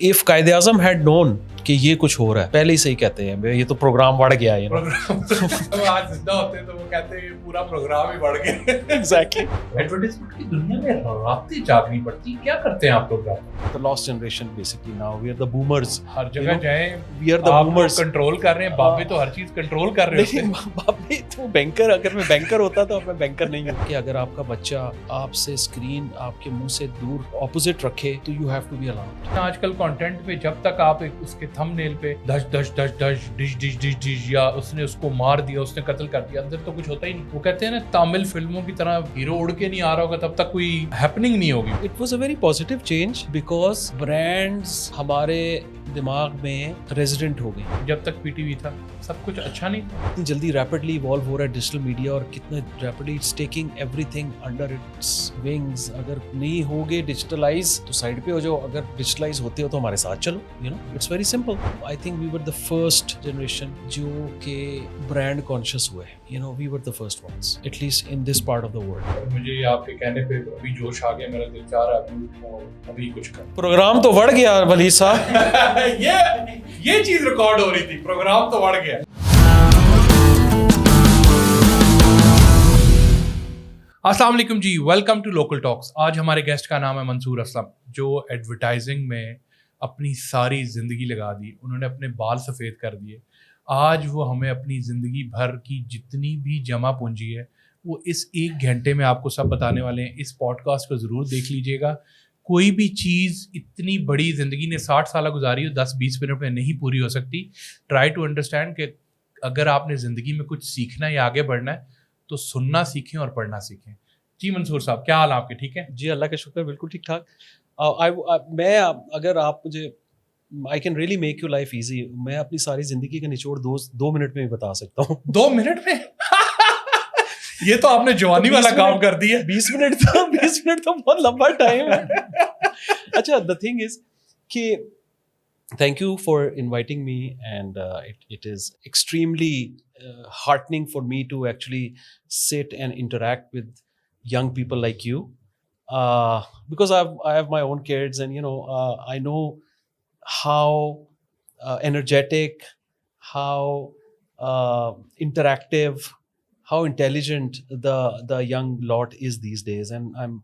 if Qaid Azam had known کہ یہ کچھ ہو رہا ہے پہلے ہی صحیح کہتے ہیں یہ تو پروگرام بڑھ گیا ہے آج زندہ ہوتے ہیں تو وہ کہتے ہیں پورا پروگرام ہی بڑھ گیا. ایگزیکٹلی. ایڈورٹائزمنٹ کی دنیا میں رابطے جاگنی پڑتی. کیا کرتے ہیں آپ لوگ؟ The lost generation basically now we are the boomers. ہر جگہ جائیں We are the boomers. Control کر رہے ہیں. باپ بھی تو ہر چیز کنٹرول کر رہے ہوتے ہیں. باپ بھی تو بینکر, اگر میں بینکر ہوتا تو میں بینکر نہیں ہوں. کہ اگر آپ کا بچہ آپ سے اسکرین آپ کے منہ سے دور اپوزٹ رکھے تو you have to be allowed. آج کل کانٹینٹ پہ جب تک آپ اس کے تھم نیل پہ دش دش دش دش ڈش ڈش ڈش ڈش یا اس نے اس کو مار دیا, اس نے قتل کر دیا, اندر تو کچھ ہوتا ہی نہیں. وہ کہتے ہیں نا تامل فلموں کی طرح ہیرو اڑ کے نہیں آ رہا ہوگا تب تک کوئی ہیپننگ نہیں ہوگی. It was a very positive change because brands ہمارے دماغ میں ریزیڈنٹ ہو گئی. جب تک پی ٹی وی تھا سب کچھ اچھا نہیں تھا. اتنی جلدی ریپڈلی ایوالو ہو رہا ہے ڈیجیٹل میڈیا اور کتنا rapidly it's taking everything under its wings. اگر نہیں ہوگے ڈیجیٹلائز تو سائڈ پہ ہو جاؤ, اگر ڈیجیٹلائز ہوتے ہو تو ہمارے ساتھ چلو. You know it's very simple. I think we were the first generation جو کہ برانڈ کانشیس ہوئے. You know we were the first ones at least in this part of the world. مجھے آپ کے کہنے پہ ابھی جوش آ گیا, میرا دل چاہ رہا ہے ابھی کچھ کر. پروگرام تو بڑھ گیا ولی صاحب. یہ چیز ریکارڈ ہو رہی تھی, پروگرام تو بڑھ گیا. السلام علیکم جی, ویلکم ٹو لوکل ٹاکس. آج ہمارے گیسٹ کا نام ہے منصور اسلم, جو ایڈورٹائزنگ میں اپنی ساری زندگی لگا دی. انہوں نے اپنے بال سفید کر دیے. آج وہ ہمیں اپنی زندگی بھر کی جتنی بھی جمع پونجی ہے وہ اس ایک گھنٹے میں آپ کو سب بتانے والے ہیں. اس پوڈ کاسٹ کو ضرور دیکھ لیجیے گا. کوئی بھی چیز اتنی بڑی زندگی نے 60 سالہ گزاری ہو 10-20 منٹ میں نہیں پوری ہو سکتی. ٹرائی ٹو انڈرسٹینڈ کہ اگر آپ نے زندگی میں کچھ سیکھنا ہے یا آگے بڑھنا ہے تو سننا سیکھیں اور پڑھنا سیکھیں. جی منصور صاحب, کیا حال آپ کے؟ ٹھیک ہے جی, اللہ کا شکر, بالکل ٹھیک ٹھاک. میں اگر آپ مجھے I can really make your life easy. میں اپنی ساری زندگی کا نچوڑ 2 منٹ میں بھی بتا سکتا ہوں. 2 منٹ میں؟ یہ تو آپ نے جوانی والا کام کر دیا. 20 منٹ تو بہت لمبا ٹائم ہے. اچھا, the thing is کہ thank you for inviting me and it is extremely heartening for me to actually sit and interact with young people like you because I have my own kids and you know I know how energetic, how interactive, how intelligent the young lot is these days, and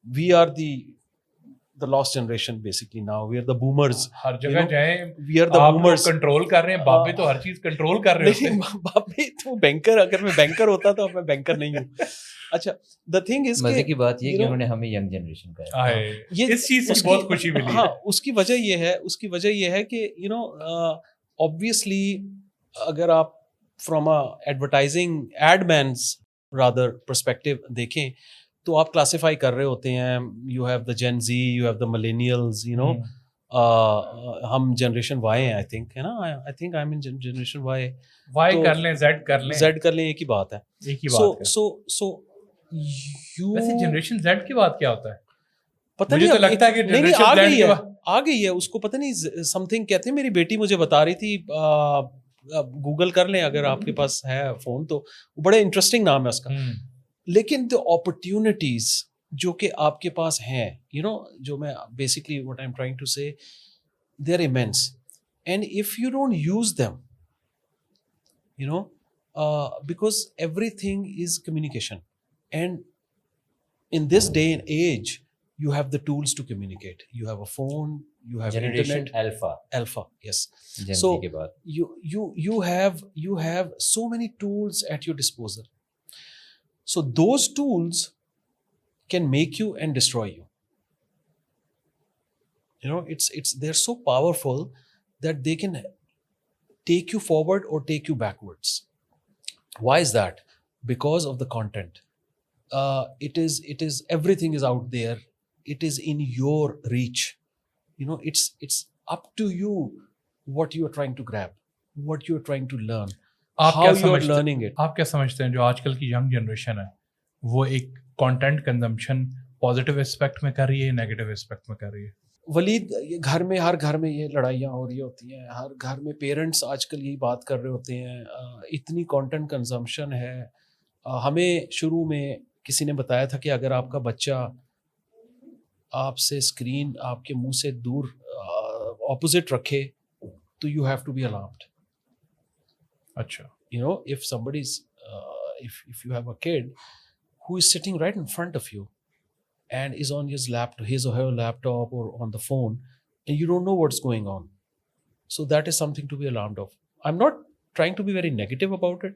we are the lost generation basically now. We are the boomers. ہر جگہ جائیں we are the boomers. Control کر رہے ہیں. باپ بھی تو ہر چیز control کر رہے ہوتے ہیں. باپ بھی تو بینکر, اگر میں بینکر ہوتا تو میں بینکر نہیں ہوں. اچھا, the thing is مزے کی بات یہ کہ انہوں نے ہمیں ینگ جنریشن کہا. اس چیز سے بہت خوشی ملی. ہاں, اس کی وجہ یہ ہے کہ یو نو obviously اگر آپ from advertising ad men's rather perspective دیکھیں تو آپ کلاسیفائی کر رہے ہوتے ہیں. You have the Gen Z, you have the millennials, you know ہم جنریشن وائی ہیں. آئی تھنک ہے نا, I think I am in generation Y. Y کر لیں, زیڈ کر لیں, ایک ہی بات ہے. ایک ہی بات ہے. سو ویسے جنریشن زیڈ کی بات کیا ہوتا ہے؟ پتہ نہیں, تو لگتا ہے کہ نہیں آ گئی ہے اس کو پتہ نہیں سم تھنگ کہتے ہیں. میری بیٹی مجھے بتا رہی تھی, گوگل کر لیں اگر آپ کے پاس ہے فون تو, بڑے انٹرسٹنگ نام ہے اس کا. لیکن دا اپرچونیٹیز جو کہ آپ کے پاس ہیں, یو نو, جو میں basically what I am trying to say, they are immense and if you don't use them, you know, because everything is communication and in this day and age you have the tools to communicate. You have a phone, you have Generation internet. Alpha, yes. Gen So Z کے بعد you have so many tools at your disposal. So those tools can make you and destroy you. You know, they're so powerful that they can take you forward or take you backwards. Why is that? Because of the content. It is everything is out there. It is in your reach. You know, it's up to you what you are trying to grab, what you are trying to learn, how you are learning it. آپ کیا سمجھتے ہیں جو آج کل کی young generation ہے وہ ایک کانٹینٹ کنزمپشن پازیٹیو اسپیکٹ میں کر رہی ہے, نیگیٹو اسپیکٹ میں کر رہی ہے؟ ولید, ہر گھر میں یہ لڑائیاں ہو رہی ہوتی ہیں. ہر گھر میں پیرنٹس آج کل یہی بات کر رہے ہوتے ہیں. اتنی کانٹینٹ کنزمپشن ہے. ہمیں شروع میں کسی نے بتایا تھا کہ اگر آپ کا بچہ آپ سے اسکرین آپ کے منہ سے دور opposite rakhe, to you have to be alarmed. Acha. You know, if somebody's if you have a kid who is sitting right in front of you and is on his or her laptop or on the phone, and you don't know what's going on, so that is something to be alarmed of. I'm not trying to be very negative about it,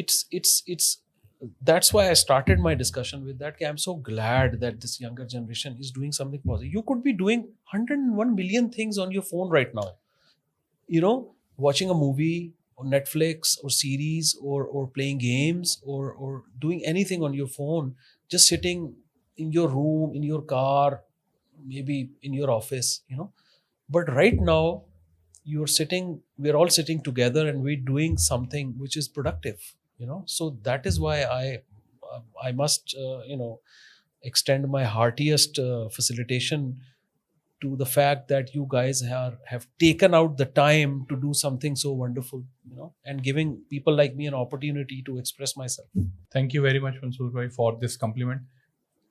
it's that's why I started my discussion with that. I'm so glad that this younger generation is doing something positive. You could be doing 101 million things on your phone right now. You know, watching a movie on Netflix or series or playing games or doing anything on your phone, just sitting in your room, in your car, maybe in your office, you know. But right now, we're all sitting together and we're doing something which is productive, you know. So that is why I must you know, extend my heartiest facilitation to the fact that you guys have taken out the time to do something so wonderful, you know, and giving people like me an opportunity to express myself. Thank you very much Mansoor bhai for this compliment.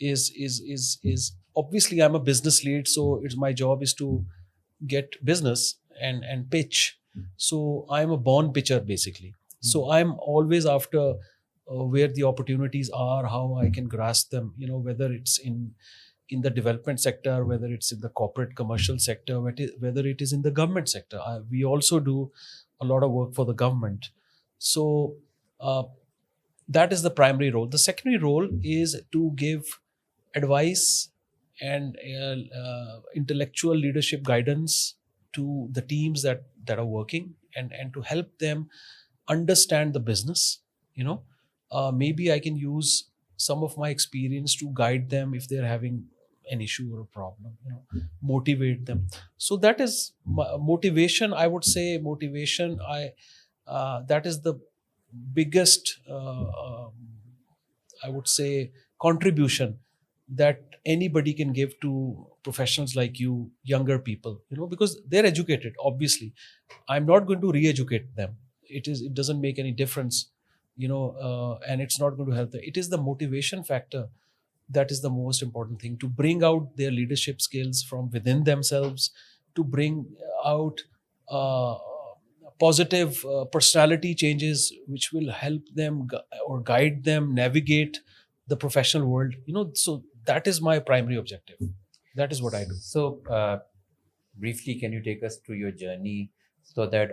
is obviously I'm a business lead, so my job is to get business and pitch. So I'm a born pitcher basically. So I'm always after where the opportunities are, how I can grasp them, you know, whether it's in the development sector, whether it's in the corporate commercial sector, whether it is in the government sector. We also do a lot of work for the government. So that is the primary role. The secondary role is to give advice and intellectual leadership guidance to the teams that are working and to help them understand the business, you know. Maybe I can use some of my experience to guide them if they're having an issue or a problem, you know, motivate them. So that is motivation. I would say motivation, that is the biggest I would say contribution that anybody can give to professionals like you, younger people, you know, because they're educated. Obviously I'm not going to re-educate them. It doesn't make any difference, you know, and it's not going to help them. It is the motivation factor that is the most important thing, to bring out their leadership skills from within themselves, to bring out positive personality changes which will help them or guide them navigate the professional world, you know. So that is my primary objective. That is what I do. So briefly can you take us through your journey so that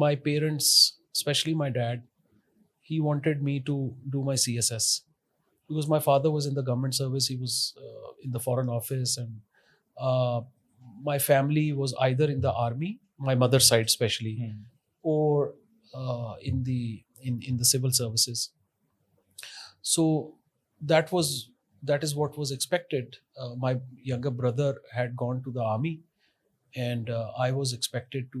my parents, especially my dad, he wanted me to do my CSS because my father was in the government service. He was in the foreign office, and my family was either in the army, my mother's side especially, or in the civil services. So that is what was expected. My younger brother had gone to the army, and I was expected to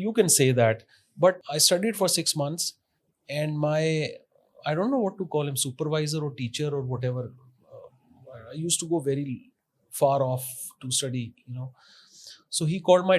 You can say that. But I studied for 6 months, and I don't know what to call him, supervisor or teacher or whatever. I used to go very far off to study, you know. So he called my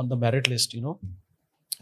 on the merit list, you know.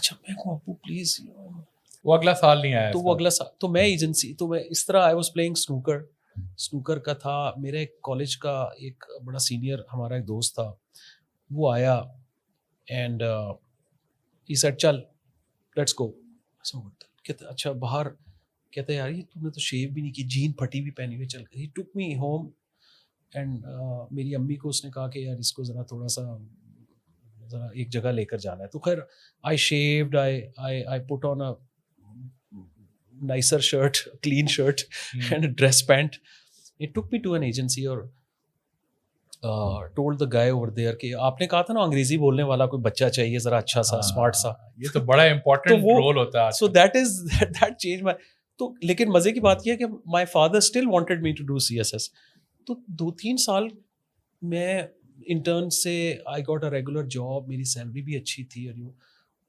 اچھا میں کہوں ابو please, وہ اگلا سال نہیں آیا تو وہ اگلا سال تو میں ایجنسی تو میں اس طرح آئی واز پلئنگ سنوکر کا تھا. میرے کالج کا ایک بڑا سینئر ہمارا ایک دوست تھا, وہ آیا اینڈ ہی سیڈ چل لیٹس گو. کہتے اچھا باہر, کہتے یار یہ تم نے تو شیو بھی نہیں کی, جین پھٹی بھی پہنی ہوئی, چل. ہی ٹک می ہوم اینڈ میری امی کو اس نے کہا کہ یار اس کو ذرا تھوڑا سا ذرا ایک جگہ لے کر جانا ہے. تو خیر آئی shaved, I put on a nicer shirt, clean shirt and a dress pant. It took me to an agency or told the guy over there کہ آپ نے کہا تھا نا انگریزی بولنے والا کوئی بچہ چاہیے ذرا اچھا سا اسمارٹ سا. یہ تو بڑا امپورٹنٹ رول ہوتا ہے. So that changed my. تو لیکن مزے کی بات یہ ہے کہ my father still wanted me to do CSS. تو 2-3 سال میں انٹرن سے I got a regular job, میری سیلری بھی اچھی تھی اور یوں.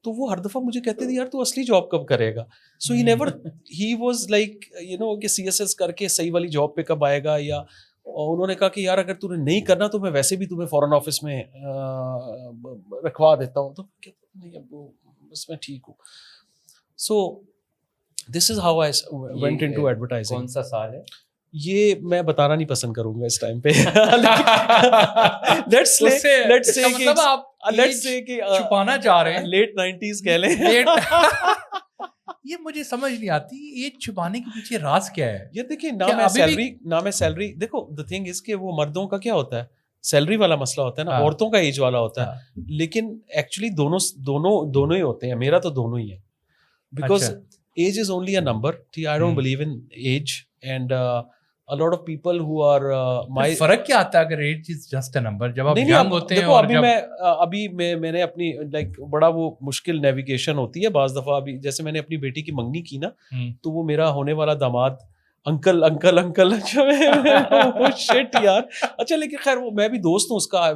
تو وہ ہر دفعہ مجھے کہتے تھے یار تو اصلی جاب کب کرے گا. So he was like you know کہ CSS کر کے صحیح والی جاب پہ کب آئے گا. یا انہوں نے کہا کہ یار اگر تم نے نہیں کرنا تو میں ویسے بھی تمہیں فورن آفس میں رکھوا دیتا ہوں. تو نہیں اب بس میں ٹھیک ہوں. So this is how I went into advertising. کون سا سال ہے یہ میں بتانا نہیں پسند کروں گا اس ٹائم پہ. چھپانا چاہ رہے ہیں لیٹ 90s کہہ لیں. یہ مجھے سمجھ نہیں آتی ایج چھپانے کے پیچھے راز کیا ہے. یہ دیکھیے نہ میں سیلری دیکھو the thing is کہ وہ مردوں کا کیا ہوتا ہے سیلری والا مسئلہ ہوتا ہے نا, عورتوں کا ایج والا ہوتا ہے. لیکن ایکچولی دونوں ہی ہوتے ہیں. میرا تو دونوں ہی ہے because age is only a number. I don't believe in age and a lot of people who are فرق کیا آتا ہے اگر age is just a number جب آپ ینگ ہوتے ہیں. اور ابھی میں نے اپنی لائک بڑا وہ مشکل نیویگیشن ہوتی ہے بعض دفعہ. ابھی جیسے میں نے اپنی بیٹی کی منگنی کی نا, تو وہ میرا ہونے والا داماد انکل شٹ یار. اچھا لیکن خیر وہ میں بھی دوست ہوں اس کا.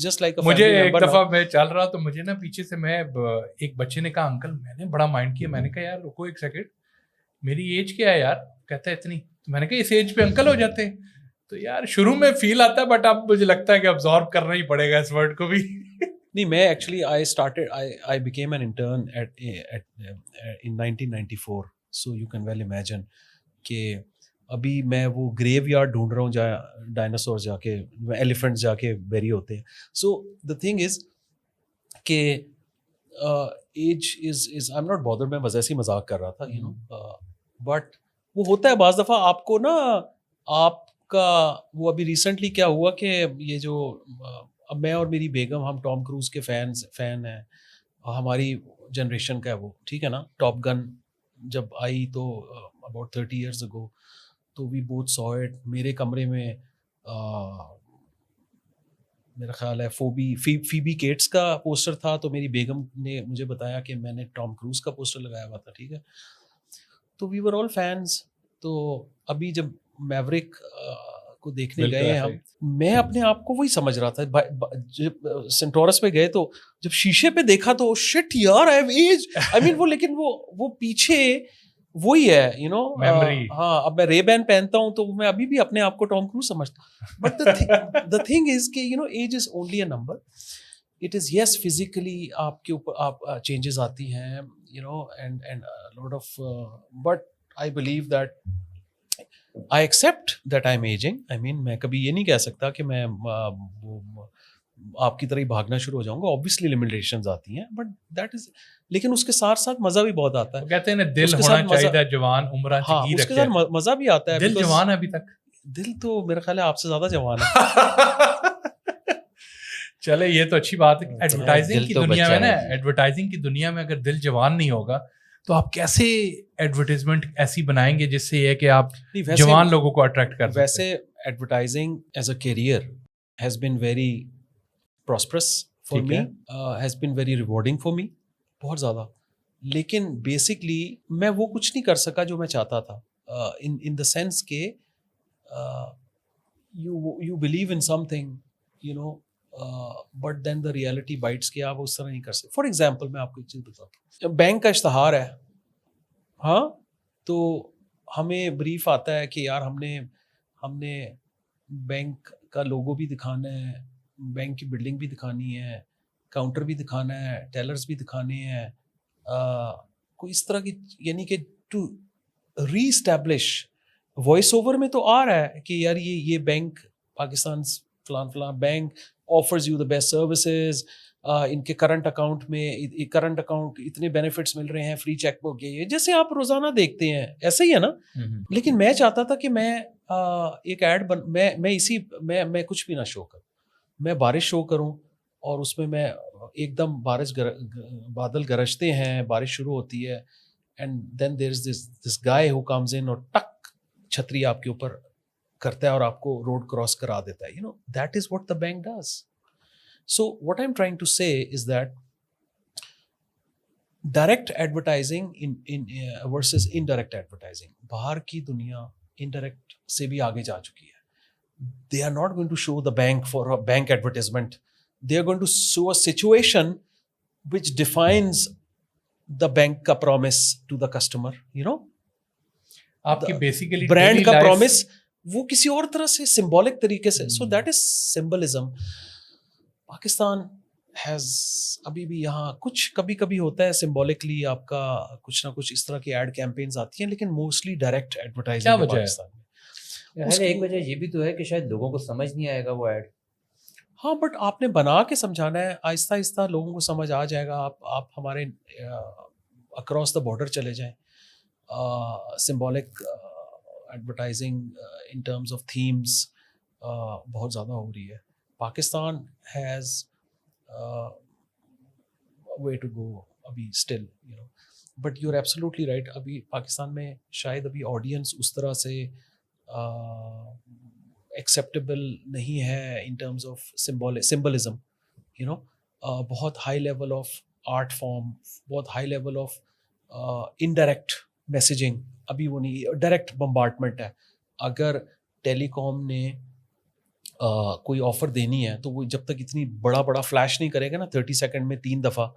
جسٹ لائک مجھے ایک دفعہ میں چل رہا تو مجھے نا پیچھے سے میں ایک بچے نے کہا انکل, میں نے بڑا مائنڈ کیا. میں نے کہا یار رکو ایک سیکنڈ, میری ایج کیا ہے یار. کہتا ہے اتنی. میں نے کہا اس ایج پہ انکل ہو جاتے ہیں. تو یار شروع میں فیل آتا ہے بٹ اب مجھے لگتا ہے کہ ابزارب کرنا ہی پڑے گا اس ورڈ کو بھی. نہیں میں actually I became an intern in 1994. So you can well imagine کہ ابھی میں وہ گریو یارڈ ڈھونڈ رہا ہوں جہاں ڈائناسور جا کے ایلیفنٹ جا کے بیری ہوتے ہیں. سو دا تھنگ از کہ age is I am not bother. میں ویسے ہی مذاق کر رہا تھا یو نو. بٹ وہ ہوتا ہے بعض دفعہ آپ کو نا آپ کا وہ ابھی ریسنٹلی کیا ہوا کہ یہ جو اب میں اور میری بیگم ہم ٹام کروز کے فین ہیں. ہماری جنریشن کا ہے وہ, ٹھیک ہے نا. ٹاپ گن جب آئی تو اباؤٹ 30 years ago, تو وی بوتھ سو اٹ. میرے کمرے میں میرا خیال ہے فیبی کیٹس کا پوسٹر تھا, تو میری بیگم نے مجھے بتایا کہ میں نے ٹام کروز کا پوسٹر لگایا ہوا تھا, ٹھیک ہے. تو وی ور آل فینس. تو ابھی جب میوریک کو دیکھنے گئے ہم, میں اپنے آپ کو وہی سمجھ رہا تھا. جب سینٹورس پہ گئے تو جب شیشے پہ دیکھا تو شٹ یار آئی ہیو ایج. آئی مین وہ لیکن وہ پیچھے وہی ہے یو نو. ہاں اب میں رے بین پہنتا ہوں تو میں ابھی بھی اپنے آپ کو ٹام کروز سمجھتا ہوں. بٹ دا تھنگ از کہ you know age is only a number. It is yes physically آپ کے اوپر آپ چینجز آتی ہیں you know and lot of, but I believe that I accept that I'm aging. I mean میں کبھی یہ نہیں کہہ سکتا کہ میں آپ کی طرح ہی بھاگنا شروع ہو جاؤں گا. Obviously limitations آتی ہیں but that is, لیکن اس کے ساتھ ساتھ مزہ بھی بہت آتا ہے. کہتے ہیں دل ہونا چاہیے جوان, عمرہ چکی رکھے. اس کے ساتھ مزہ بھی آتا ہے. دل جوان ہے ابھی تک. دل تو میرا خیال ہے آپ سے زیادہ جوان ہے. چلے یہ تو اچھی بات ہے. ایڈورٹائزنگ کی دنیا میں نا, ایڈورٹائزنگ کی دنیا میں اگر دل جوان نہیں ہوگا تو آپ کیسے ایڈورٹائزمنٹ ایسی بنائیں گے جس سے یہ کہ آپ جوان لوگوں کو اٹریکٹ کر سکیں. ویسے advertising as a career has been very prosperous for me, has been very rewarding for me, بہت زیادہ. لیکن بیسکلی میں وہ کچھ نہیں کر سکا جو میں چاہتا تھا, ان دا سینس کہ you believe in something you know, but then the reality bites کہ آپ اس طرح نہیں کر سکتے. فار ایگزامپل میں آپ کو ایک چیز بتاتا ہوں. بینک کا اشتہار ہے, ہاں, تو ہمیں بریف آتا ہے کہ یار ہم نے بینک کا لوگو بھی دکھانا ہے, بینک کی بلڈنگ بھی دکھانی ہے, کاؤنٹر بھی دکھانا ہے, ٹیلرز بھی دکھانے ہیں, کوئی اس طرح کی, یعنی کہ to reestablish, voice over میں تو آ رہا ہے کہ یار یہ بینک پاکستان فلان bank offers you the best services, ان کے کرنٹ اکاؤنٹ اتنے بینیفٹس مل رہے ہیں, فری چیک بک, یہ جیسے آپ روزانہ دیکھتے ہیں ایسا ہی ہے نا. لیکن میں چاہتا تھا کہ میں ایک ایڈ میں کچھ بھی نہ شو کروں, میں بارش شو کروں, اور اس میں ایک دم بادل گرجتے ہیں, بارش شروع ہوتی ہے, and then there is this guy who comes in, اور ٹک چھتری آپ کے اوپر کرتا ہے اور آپ کو روڈ کراس کرا دیتا ہے. That is what the bank does. So what I'm trying to say is that direct advertising in versus indirect advertising, باہر کی دنیا indirect سے بھی آگے جا چکی ہے. They are not going to show the bank for a bank advertisement. They are going to show a situation which defines the bank کا promise to the customer. آپ کی basically brand کا promise وہ کسی اور طرح سے symbolic طریقے سے. So that is symbolism. Pakistan has ابھی بھی یہاں کچھ کبھی کبھی ہوتا ہے سمبولکلی آپ کا کچھ نہ کچھ اس طرح کی ایڈ کیمپینز آتی ہیں, لیکن موسٹلی ڈائریکٹ ایڈورٹائزنگ پاکستان میں. ایک وجہ یہ بھی تو ہے کہ شاید لوگوں کو سمجھ نہیں آئے گا وہ ایڈ. ہاں, بٹ آپ نے بنا کے سمجھانا ہے, آہستہ آہستہ لوگوں کو سمجھ آ جائے گا. آپ ہمارے اکراس دا بارڈر چلے جائیں, symbolic advertising in terms of themes بہت زیادہ ہو رہی ہے. Pakistan has a way to go ابھی still, but you're absolutely right. ابھی پاکستان میں شاید ابھی آڈینس اس طرح سے acceptable نہیں ہے in terms of symbolism, بہت high level of art form, بہت high level of indirect messaging ابھی وہ نہیں, ڈائریکٹ بمبارڈمنٹ ہے. اگر ٹیلی کام نے کوئی آفر دینی ہے تو وہ جب تک اتنی بڑا فلیش نہیں کرے گا نا 30 سیکنڈ میں 3 دفعہ,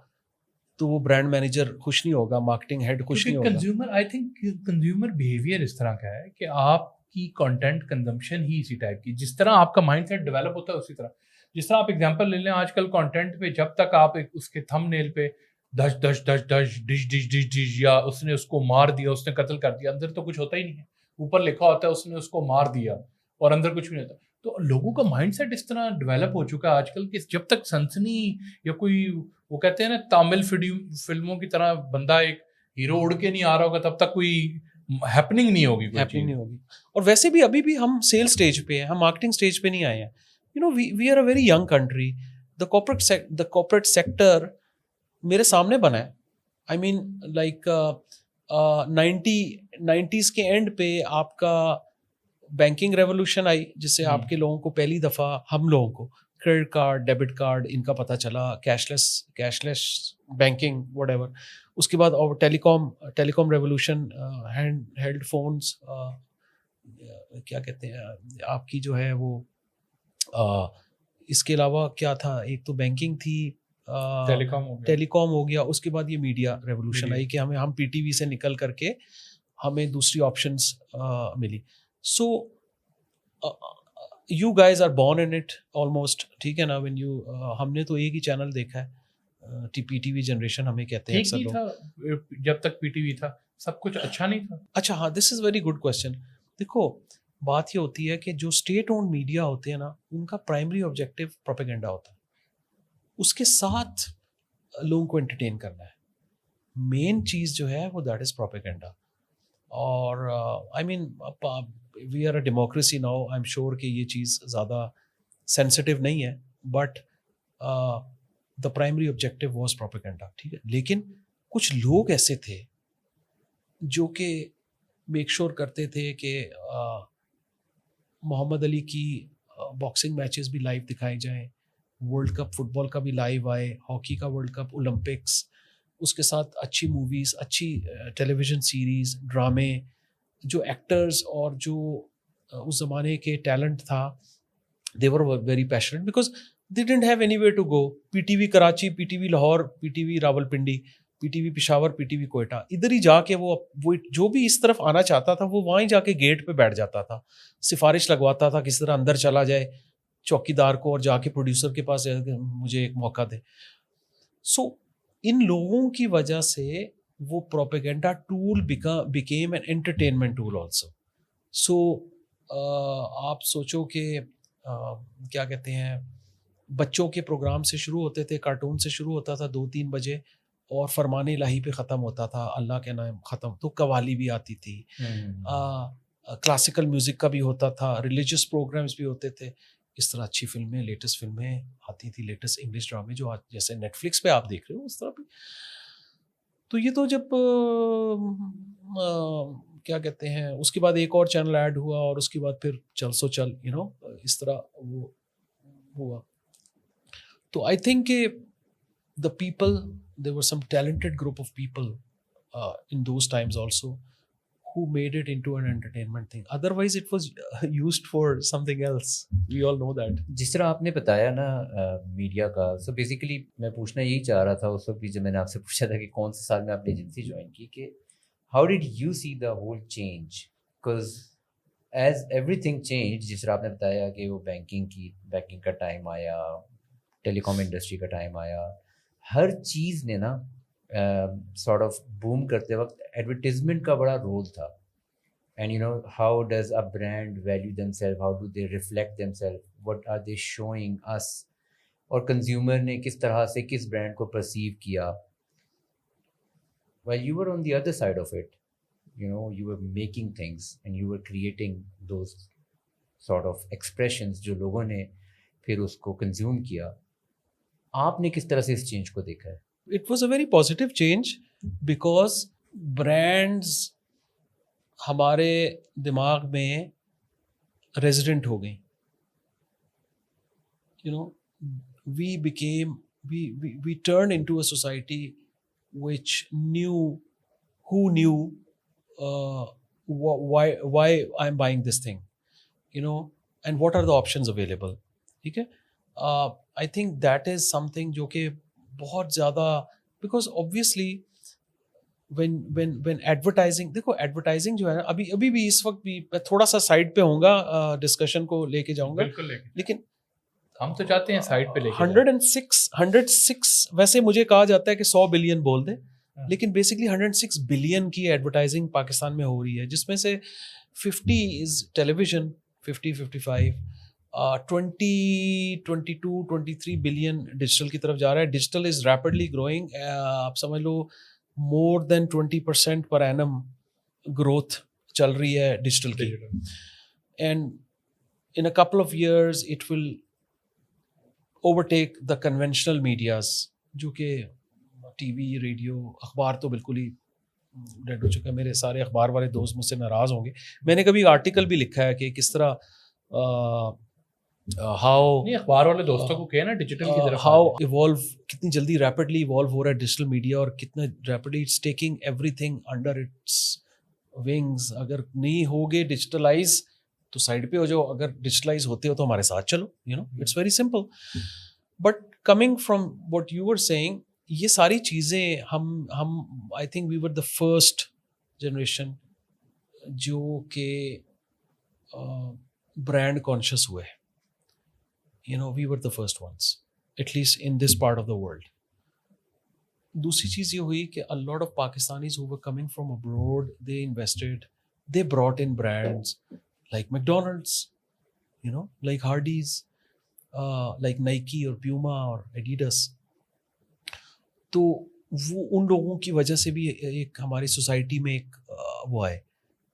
تو وہ برانڈ مینیجر خوش نہیں ہوگا, مارکیٹنگ ہیڈ خوش نہیں ہوگا. Consumer I think consumer behaviour اس طرح کا ہے کہ آپ کی کنٹینٹ کنزمپشن ہی اسی ٹائپ کی, جس طرح آپ کا مائنڈ سیٹ ڈیولپ ہوتا ہے اسی طرح. جس طرح آپ ایگزامپل لے لیں, آج کل کانٹینٹ پہ جب تک آپ اس کے تھم نیل پہ دش دش دش دش ڈش ڈش ڈش ڈش یا اس نے اس کو مار دیا, اس نے قتل کر دیا, اندر تو کچھ ہوتا ہی نہیں ہے. اوپر لکھا ہوتا ہے اس نے اس کو مار دیا اور اندر کچھ بھی نہیں ہوتا. تو لوگوں کا مائنڈ سیٹ اس طرح ڈیولپ ہو چکا ہے آج کل کہ جب تک سنسنی یا کوئی وہ کہتے ہیں نا تامل فلموں کی طرح بندہ ایک ہیرو اڑ کے نہیں آ رہا ہوگا تب تک کوئی ہیپننگ نہیں ہوگی. اور ویسے بھی ابھی بھی ہم سیل سٹیج پہ ہیں, ہم مارکیٹنگ سٹیج پہ نہیں آئے ہیں. We are a very young country. The corporate sector میرے سامنے بنا ہے. آئی مین لائک 90s کے اینڈ پہ آپ کا بینکنگ ریولوشن آئی, جس سے آپ کے لوگوں کو پہلی دفعہ, ہم لوگوں کو کریڈٹ کارڈ, ڈیبٹ کارڈ ان کا پتہ چلا, cashless banking whatever. اس کے بعد telecom revolution, held phones, کیا کہتے ہیں آپ کی جو ہے وہ, اس کے علاوہ کیا تھا, ایک تو بینکنگ تھی, ٹیلی کام ہو گیا. اس کے بعد یہ میڈیا ریولوشن آئی کہ ہم پی ٹی وی سے نکل کر کے ہمیں دوسری آپشنس ملی. So you guys are born in it almost, ٹھیک ہے نا. when you ہم نے تو ایک ہی چینل دیکھا ہے, پی ٹی وی جنریشن ہمیں کہتے ہیں اکثر لوگ. جب تک پی ٹی وی تھا سب کچھ اچھا نہیں تھا. اچھا ہاں, دس از ویری گڈ کوشچن. دیکھو بات یہ ہوتی ہے کہ جو اسٹیٹ اونڈ میڈیا ہوتے ہیں نا, ان کا پرائمری آبجیکٹیو پروپیگنڈا ہوتا ہے, اس کے ساتھ لوگوں کو انٹرٹین کرنا ہے. مین چیز جو ہے وہ دیٹ از پروپیگنڈا. اور I mean we are a democracy now, I am sure کہ یہ چیز زیادہ سینسٹیو نہیں ہے, but the primary objective was propaganda, ٹھیک ہے. لیکن کچھ لوگ ایسے تھے جو کہ میک شور کرتے تھے کہ محمد علی کی باکسنگ میچز بھی لائیو دکھائے جائیں, ورلڈ کپ فٹ بال کا بھی لائیو آئے, ہاکی کا ورلڈ کپ, اولمپکس, اس کے ساتھ اچھی موویز, اچھی ٹیلی ویژن سیریز, ڈرامے. جو ایکٹرز اور جو اس زمانے کے ٹیلنٹ تھا, they were very passionate because they didn't have anywhere to go. P T V Karachi, P T V Lahore, P T V Rawalpindi, P T V Peshawar, P T V Quetta, ادھر ہی جا کے وہ جو بھی اس طرف آنا چاہتا تھا وہ وہاں ہی جا کے گیٹ پہ بیٹھ جاتا تھا, سفارش لگواتا تھا کس طرح اندر چلا جائے چوکی دار کو, اور جا کے پروڈیوسر کے پاس مجھے ایک موقع دے. سو ان لوگوں کی وجہ سے وہ propaganda tool became an entertainment tool also. So آپ سوچو کہ کیا کہتے ہیں, بچوں کے پروگرام سے شروع ہوتے تھے, کارٹون سے شروع ہوتا تھا 2-3 بجے اور فرمان الہی پہ ختم ہوتا تھا, اللہ کے نام ختم, تو قوالی بھی آتی تھی, کلاسیکل میوزک کا بھی ہوتا تھا, ریلیجیس پروگرامز بھی ہوتے تھے, اس طرح اچھی فلمیں, لیٹسٹ فلمیں آتی تھی, لیٹسٹ انگلش ڈرامے جو جیسے نیٹ فلکس پہ آپ دیکھ رہے ہو اس طرح بھی. تو یہ تو جب کیا کہتے ہیں, اس کے بعد ایک اور چینل ایڈ ہوا اور اس کے بعد پھر چل سو چل, اس طرح وہ ہوا. تو آئی تھنک کہ the people, there were some talented group of people in those times also who made it into an entertainment thing. Otherwise it was used for something else. We all know that. جس طرح آپ نے بتایا نا media کا, so basically میں پوچھنا یہی چاہ رہا تھا اس وقت بھی جب میں نے آپ سے پوچھا تھا کہ کون سے سال میں آپ نے ایجنسی جوائن کی, کہ how did you see the whole change, because as everything change, جس طرح آپ نے بتایا کہ وہ بینکنگ کا ٹائم آیا, ٹیلی کام انڈسٹری کا ٹائم آیا, ہر چیز نے نا سارٹ آف بوم کرتے وقت ایڈورٹیزمنٹ کا بڑا رول تھا. And how does a brand value them self, how do they reflect them self, what are they showing us, اور کنزیومر نے کس طرح سے کس برانڈ کو پرسیو کیا. while you were on the other side of it, you were making things and you were creating those sort of expressions جو لوگوں نے پھر اس کو کنزیوم کیا. آپ نے کس طرح سے اس چینج کو دیکھا ہے؟ It was a very positive change because brands ہمارے دماغ میں ریزیڈنٹ ہو گئیں. we turned into a society which who knew why I'm buying this thing, and what are the options available. ٹھیک ہے, I think that is something جو کہ بہت زیادہ, because obviously when advertising, دیکھو ایڈورٹائزنگ جو ہے نا, ابھی بھی اس وقت بھی میں تھوڑا سا سائڈ پہ ہوں گا, ڈسکشن کو لے کے جاؤں گا, لیکن ہم تو چاہتے ہیں سائڈ پہ لے کے 106 ویسے مجھے کہا جاتا ہے کہ 100 بلین بول دیں, لیکن بیسکلی 106 بلین کی ایڈورٹائزنگ پاکستان میں ہو رہی ہے, جس میں سے 50 از ٹیلی ویژن, 55 22-23 بلین ڈیجیٹل کی طرف جا رہا ہے. ڈیجیٹل از ریپڈلی گروئنگ, آپ سمجھ لو مور دین 20% پر اینم گروتھ چل رہی ہے ڈیجیٹل کی, and in a couple of years it will overtake the conventional medias, جو کہ ٹی وی, ریڈیو, اخبار تو بالکل ہی ڈیڈ ہو چکا ہے. میرے سارے اخبار والے دوست مجھ سے ناراض ہوں گے. میں نے کبھی آرٹیکل بھی لکھا ہے کہ کس طرح اخبار والے دوستوں کو کہنا ڈیجیٹل کی طرف ہاؤ ایوالو, کتنی جلدی ریپڈلی ایوالو ہو رہا ہے ڈیجیٹل میڈیا, اور کتنا rapidly it's taking everything under its wings. اگر نہیں ہوگے ڈیجیٹلائز تو سائڈ پہ ہو جاؤ, اگر ڈیجیٹلائز ہوتے ہو تو ہمارے ساتھ چلو, it's very simple. But coming from what you were seeing, یہ ساری چیزیں ہم I think we were the first generation جو کہ برانڈ کانشیس ہوئے. we were the first ones, at least in this part of the world. دوسری چیز یہ ہوئی کہ a lot of Pakistanis who were coming from abroad, they invested, they brought in brands like McDonald's, like Hardee's, like Nike or Puma or Adidas. تو وہ ان لوگوں کی وجہ سے بھی ایک ہماری سوسائٹی میں ایک وہ آئے,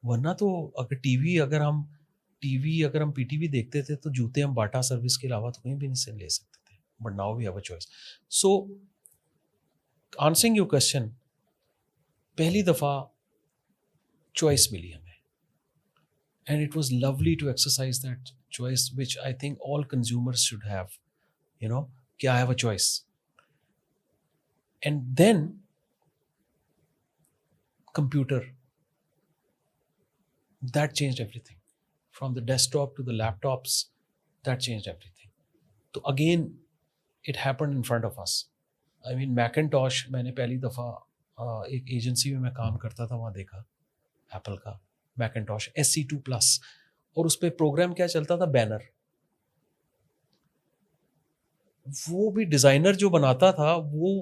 ورنہ تو اگر ٹی وی اگر ہم پی ٹی وی دیکھتے تھے تو جوتے ہم باٹا سروس کے علاوہ تو کہیں بھی نہیں سے لے سکتے تھے. But now we have a choice. So answering your question, پہلی دفعہ چوائس ملی ہمیں, and it was lovely to exercise that choice which I think all consumers should have, کہ I have a choice. And then computer, that changed everything. From the desktop to the laptops, that changed everything. So again, it happened in front of us. I mean, Macintosh, میں نے پہلی دفعہ ایک agency میں کام کرتا تھا, وہاں دیکھا ایپل کا Macintosh SC2+, اور اس پہ پروگرام کیا چلتا تھا, بینر. وہ بھی ڈیزائنر جو بناتا تھا وہ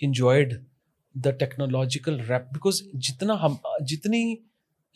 enjoyed the technological rap, because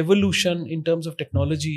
evolution in terms of technology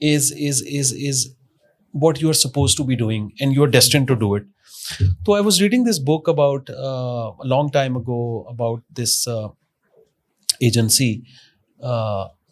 is what you are supposed to be doing and you are destined to do it. So I was reading this book about a long time ago about this agency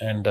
and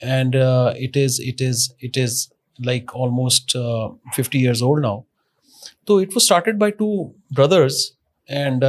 and it is like almost 50 years old now. So it was started by two brothers, and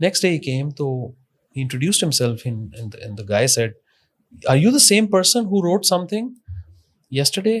Next day he came, so he introduced himself and the guy said, are you the same person who wrote something yesterday?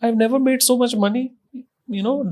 I've never made so much money.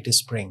it is spring.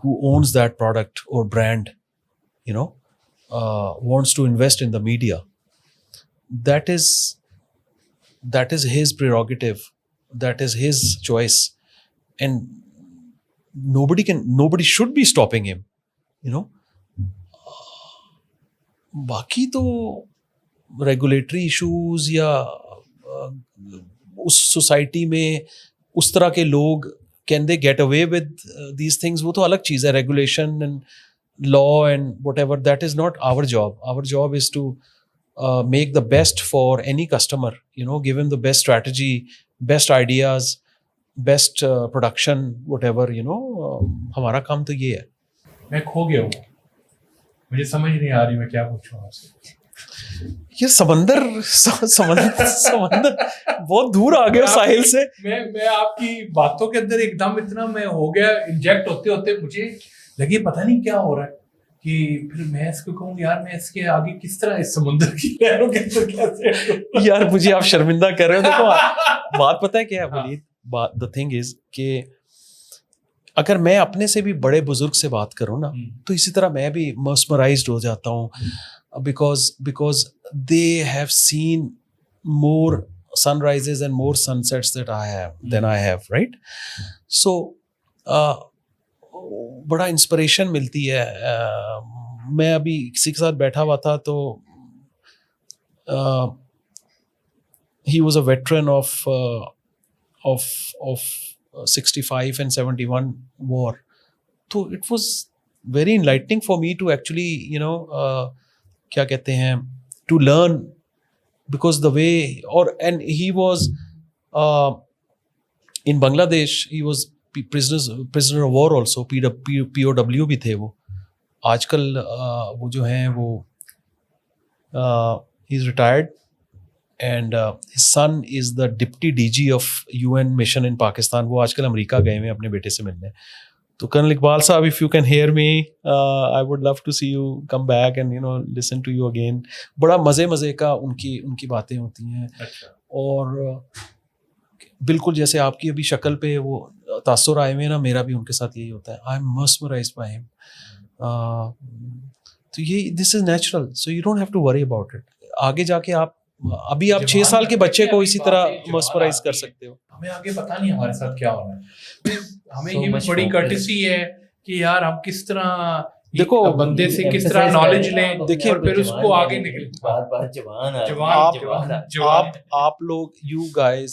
who owns that product or brand, wants to invest in the media. That is his prerogative. That is his choice, and nobody should be stopping him. باقی تو regulatory issues یا اس society میں اس طرح کے لوگ can they get away with these things, وہ تو الگ چیز ہے. Regulation and law and whatever, that is not our job. Our job is to make the best for any customer, give him the best strategy, best ideas, best production, whatever, ہمارا کام تو یہ ہے. میں کھو گیا ہوں, مجھے سمجھ نہیں آ رہی میں کیا پوچھوں آپ سے. یہ سمندر بہت دور آ گیا ساحل سے. میں آپ کی باتوں کے اندر ایک دم اتنا میں ہو گیا انجیکٹ ہوتے ہوتے, مجھے لگے پتہ نہیں کیا ہو رہا ہے, کہ پھر میں اس کو کہوں یار میں اس کے آگے کس طرح اس سمندر کی لہروں کے اندر کیسے. یار مجھے آپ شرمندہ کر رہے ہو. دیکھو بات پتہ ہے کیا ہے ولید, the thing is کہ اگر میں اپنے سے بھی بڑے بزرگ سے بات کروں نا, تو اسی طرح میں بھی مسمرائزڈ ہو جاتا ہوں, because they have seen more sunrises and more sunsets than I have, right? So بڑا انسپریشن ملتی ہے. میں ابھی کسی کے ساتھ بیٹھا ہوا تھا تو he was a veteran of 65 and 71 war. So it was very enlightening for me to actually, کیا کہتے ہیں, to learn, because the way, and he was in Bangladesh, he was prisoner of war also, POW بھی تھے وہ. آج کل وہ جو ہیں وہ he is retired, and his son is the deputy DG of UN mission in Pakistan. وہ آج کل امریکہ گئے ہوئے ہیں اپنے بیٹے سے ملنے. تو کرنل اقبال صاحب, if you can hear me, I would love to see you come back and listen to you again. بڑا مزے کا ان کی باتیں ہوتی ہیں, اور بالکل جیسے آپ کی ابھی شکل پہ وہ تاثر آئے ہوئے نا, میرا بھی ان کے ساتھ یہی ہوتا ہے. I am mesmerized by him. تو یہ this is natural, so you don't have to worry about it. آگے جا کے آپ 6 سال کے بچے کو اسی طرح مسمرائز کر سکتے ہو. ہمیں آگے پتہ نہیں ہمارے ساتھ کیا ہونا ہے. ہمیں یہ بھی بڑی کرٹسی ہے کہ یار ہم کس طرح دیکھو بندے سے کس طرح نالج لیں, دیکھیں اور پھر اس کو آگے نکلیں. آپ لوگ, you guys,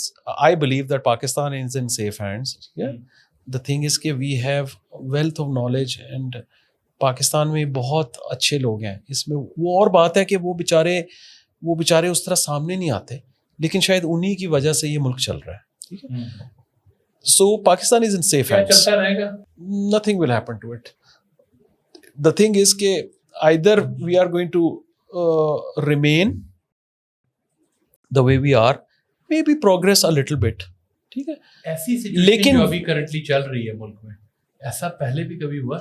I believe that Pakistan is in safe hands. Yeah. The thing is کہ we have wealth of knowledge, and Pakistan میں بہت اچھے لوگ ہیں. اس میں وہ اور بات ہے کہ وہ بیچارے اس طرح سامنے نہیں آتے, لیکن شاید انہی کی وجہ سے یہ ملک چل رہا ہے. ٹھیک ہے, so Pakistan is in safe hands. چلتا رہے گا, nothing will happen to it. The thing is کہ either we are going to remain the way we are, maybe progress a little bit. ٹھیک ہے, ایسی سچویشن جو ابھی کرنٹلی چل رہی ہے ملک میں, ایسا پہلے بھی کبھی ہوا؟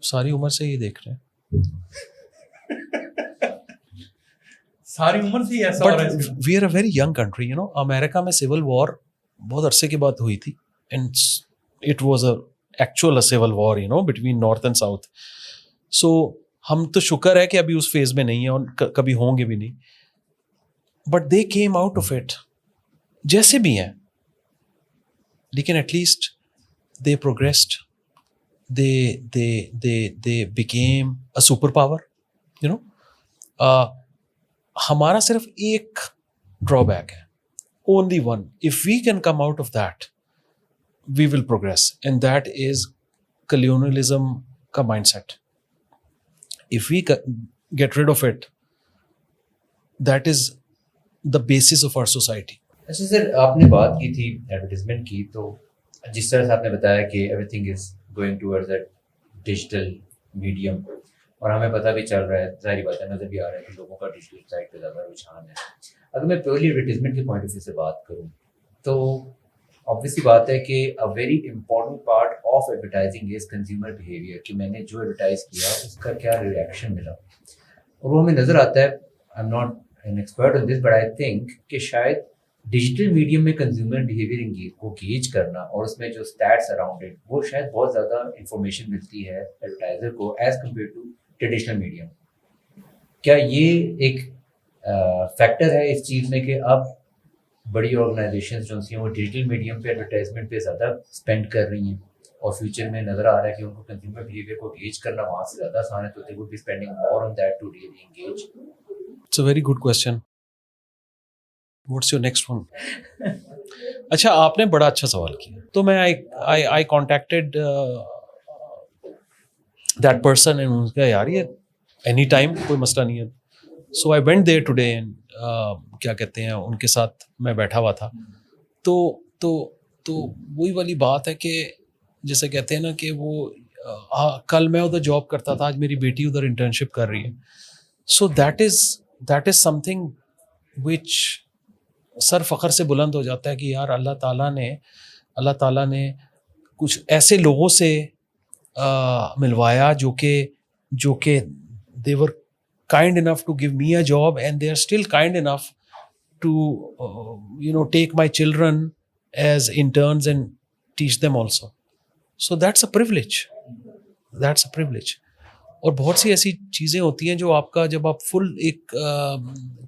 ساری عمر سے یہ دیکھ رہے ہیں. ساری عمر سے ایسا ہو رہا ہے. But we are a very young country, امریکہ میں سول وار بہت عرصے کے بعد ہوئی تھی, and it was a civil war, between north and south. So ہم تو شکر ہے کہ ابھی اس فیز میں نہیں ہیں, اور کبھی ہوں گے بھی نہیں. But they came out of it جیسے بھی ہیں, لیکن at least they progressed. They became a superpower. ہمارا صرف ایک ڈرا بیک ہے, only one. If we can come out of that, we will progress, and that is colonialism کا mindset. If we get rid of it, that is the basis of our society. اچھا سر, آپ نے بات کی تھی advertisement کی, تو جس طرح سے آپ نے بتایا کہ every thing is going towards that digital medium, اور ہمیں پتہ بھی چل رہا ہے, ظاہری بات ہے, نظر بھی آ رہا ہے کہ لوگوں کا ڈیجیٹل سائٹ پہ زیادہ رجحان ہے. اگر میں پیورلی ایڈورٹیزمنٹ کے پوائنٹ آف ویو سے بات کروں تو obviously بات ہے کہ a very important part of advertising is consumer behavior, کہ میں نے جو ایڈورٹائز کیا اس کا کیا ریئیکشن ملا, اور وہ ہمیں نظر آتا ہے. I'm not an expert on this, but I think کہ شاید ڈیجیٹل میڈیم میں کنزیومر بیہیویئر کو گیج کرنا, اور اس میں جو اسٹیٹس اراؤنڈ اٹ, وہ شاید بہت زیادہ انفارمیشن ملتی ہے ایڈورٹائزر کو as compare to traditional medium. کیا یہ ایک فیکٹر ہے اس چیز میں کہ اب بڑی آرگنائزیشنز جو ہیں وہ ڈیجیٹل میڈیم پہ ایڈورٹائزمنٹ پہ زیادہ اسپینڈ کر رہی ہیں؟ اور فیوچر میں نظر آ رہا ہے کہ ان کو کنزیومر بیہیویئر کو انگیج کرنا وہاں سے زیادہ آسان ہے, تو they would be spending more on that to really engage. It's a very good question. What's your next one? اچھا, آپ نے بڑا اچھا سوال کیا. تو میں I contacted that person and انہوں نے کہا یار یہ اینی ٹائم کوئی مسئلہ نہیں ہے. So I went there today and کیا کہتے ہیں ان کے ساتھ میں بیٹھا ہوا تھا. تو وہی والی بات ہے کہ جیسے کہتے ہیں نا کہ وہ کل میں ادھر جاب کرتا تھا, آج میری بیٹی ادھر انٹرنشپ کر رہی ہے. So that is some thing which سر فخر سے بلند ہو جاتا ہے کہ یار اللہ تعالیٰ نے کچھ ایسے لوگوں سے ملوایا جو کہ they were kind enough to give me a job and they are still kind enough to take my children as interns and teach them also. So that's a privilege. اور بہت سی ایسی چیزیں ہوتی ہیں جو آپ کا جب آپ فل ایک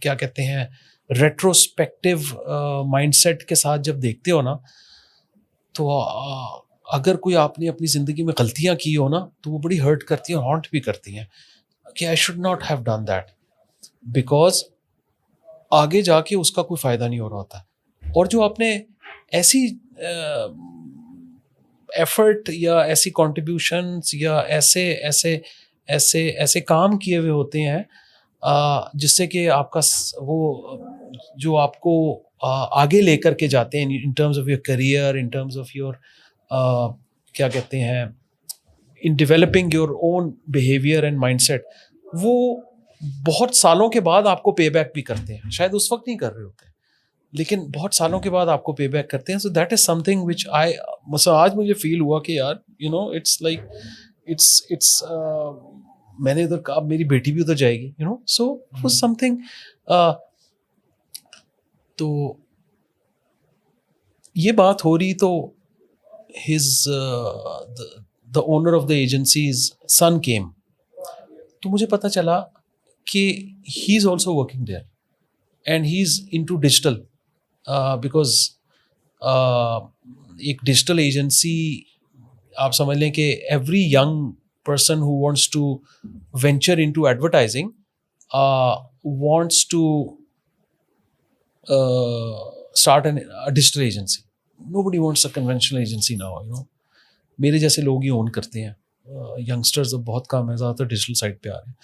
کیا کہتے ہیں ریٹروسپیکٹو مائنڈ سیٹ کے ساتھ جب دیکھتے ہو نا, تو اگر کوئی آپ نے اپنی زندگی میں غلطیاں کی ہو نا تو وہ بڑی ہرٹ کرتی ہیں, ہانٹ بھی کرتی ہیں کہ I should not have done that, because آگے جا کے اس کا کوئی فائدہ نہیں ہو رہا ہوتا. اور جو آپ نے ایسی ایفرٹ یا ایسی کنٹریبیوشنس یا ایسے کام کیے ہوئے ہوتے ہیں جس سے کہ آپ کا وہ جو آپ کو آگے لے کر کے جاتے ہیں in terms of your career, in terms of your کیا کہتے ہیں in developing your own behaviour and mindset, وہ بہت سالوں کے بعد آپ کو پے بیک بھی کرتے ہیں. شاید اس وقت نہیں کر رہے ہوتے لیکن بہت سالوں کے بعد آپ کو پے بیک کرتے ہیں. So that is some thing which آج مجھے فیل ہوا کہ یار اٹس لائک اٹس میں نے ادھر کہا میری بیٹی بھی ادھر جائے گی, سو سم تھنگ. تو یہ بات ہو رہی تو the owner of the agency's son came. تو مجھے پتہ چلا کہ he is also working there and he is into digital because ایک ڈیجیٹل ایجنسی آپ سمجھ لیں کہ every young person who wants to venture into advertising wants to start a digital agency. Nobody wants a conventional agency now, میرے جیسے لوگ ہی اون کرتے ہیں, ینگسٹرز اب بہت کم ہے, زیادہ تر ڈیجیٹل سائٹ پہ آ رہے ہیں.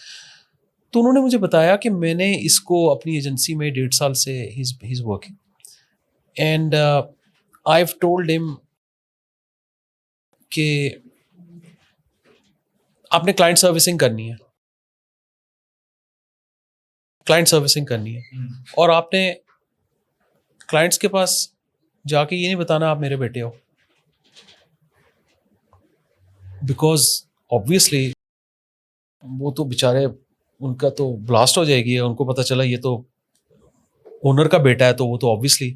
تو انہوں نے مجھے بتایا کہ میں نے اس کو اپنی ایجنسی میں 1.5 سال سے ہی is working and I have told him کہ آپ نے کلائنٹ سروسنگ کرنی ہے, اور آپ نے کلائنٹس کے پاس جا کے یہ نہیں بتانا آپ میرے بیٹے ہو, بیکاز آبویسلی وہ تو بیچارے ان کا تو بلاسٹ ہو جائے گی. ان کو پتہ چلا یہ تو اونر کا بیٹا ہے تو وہ تو آبویسلی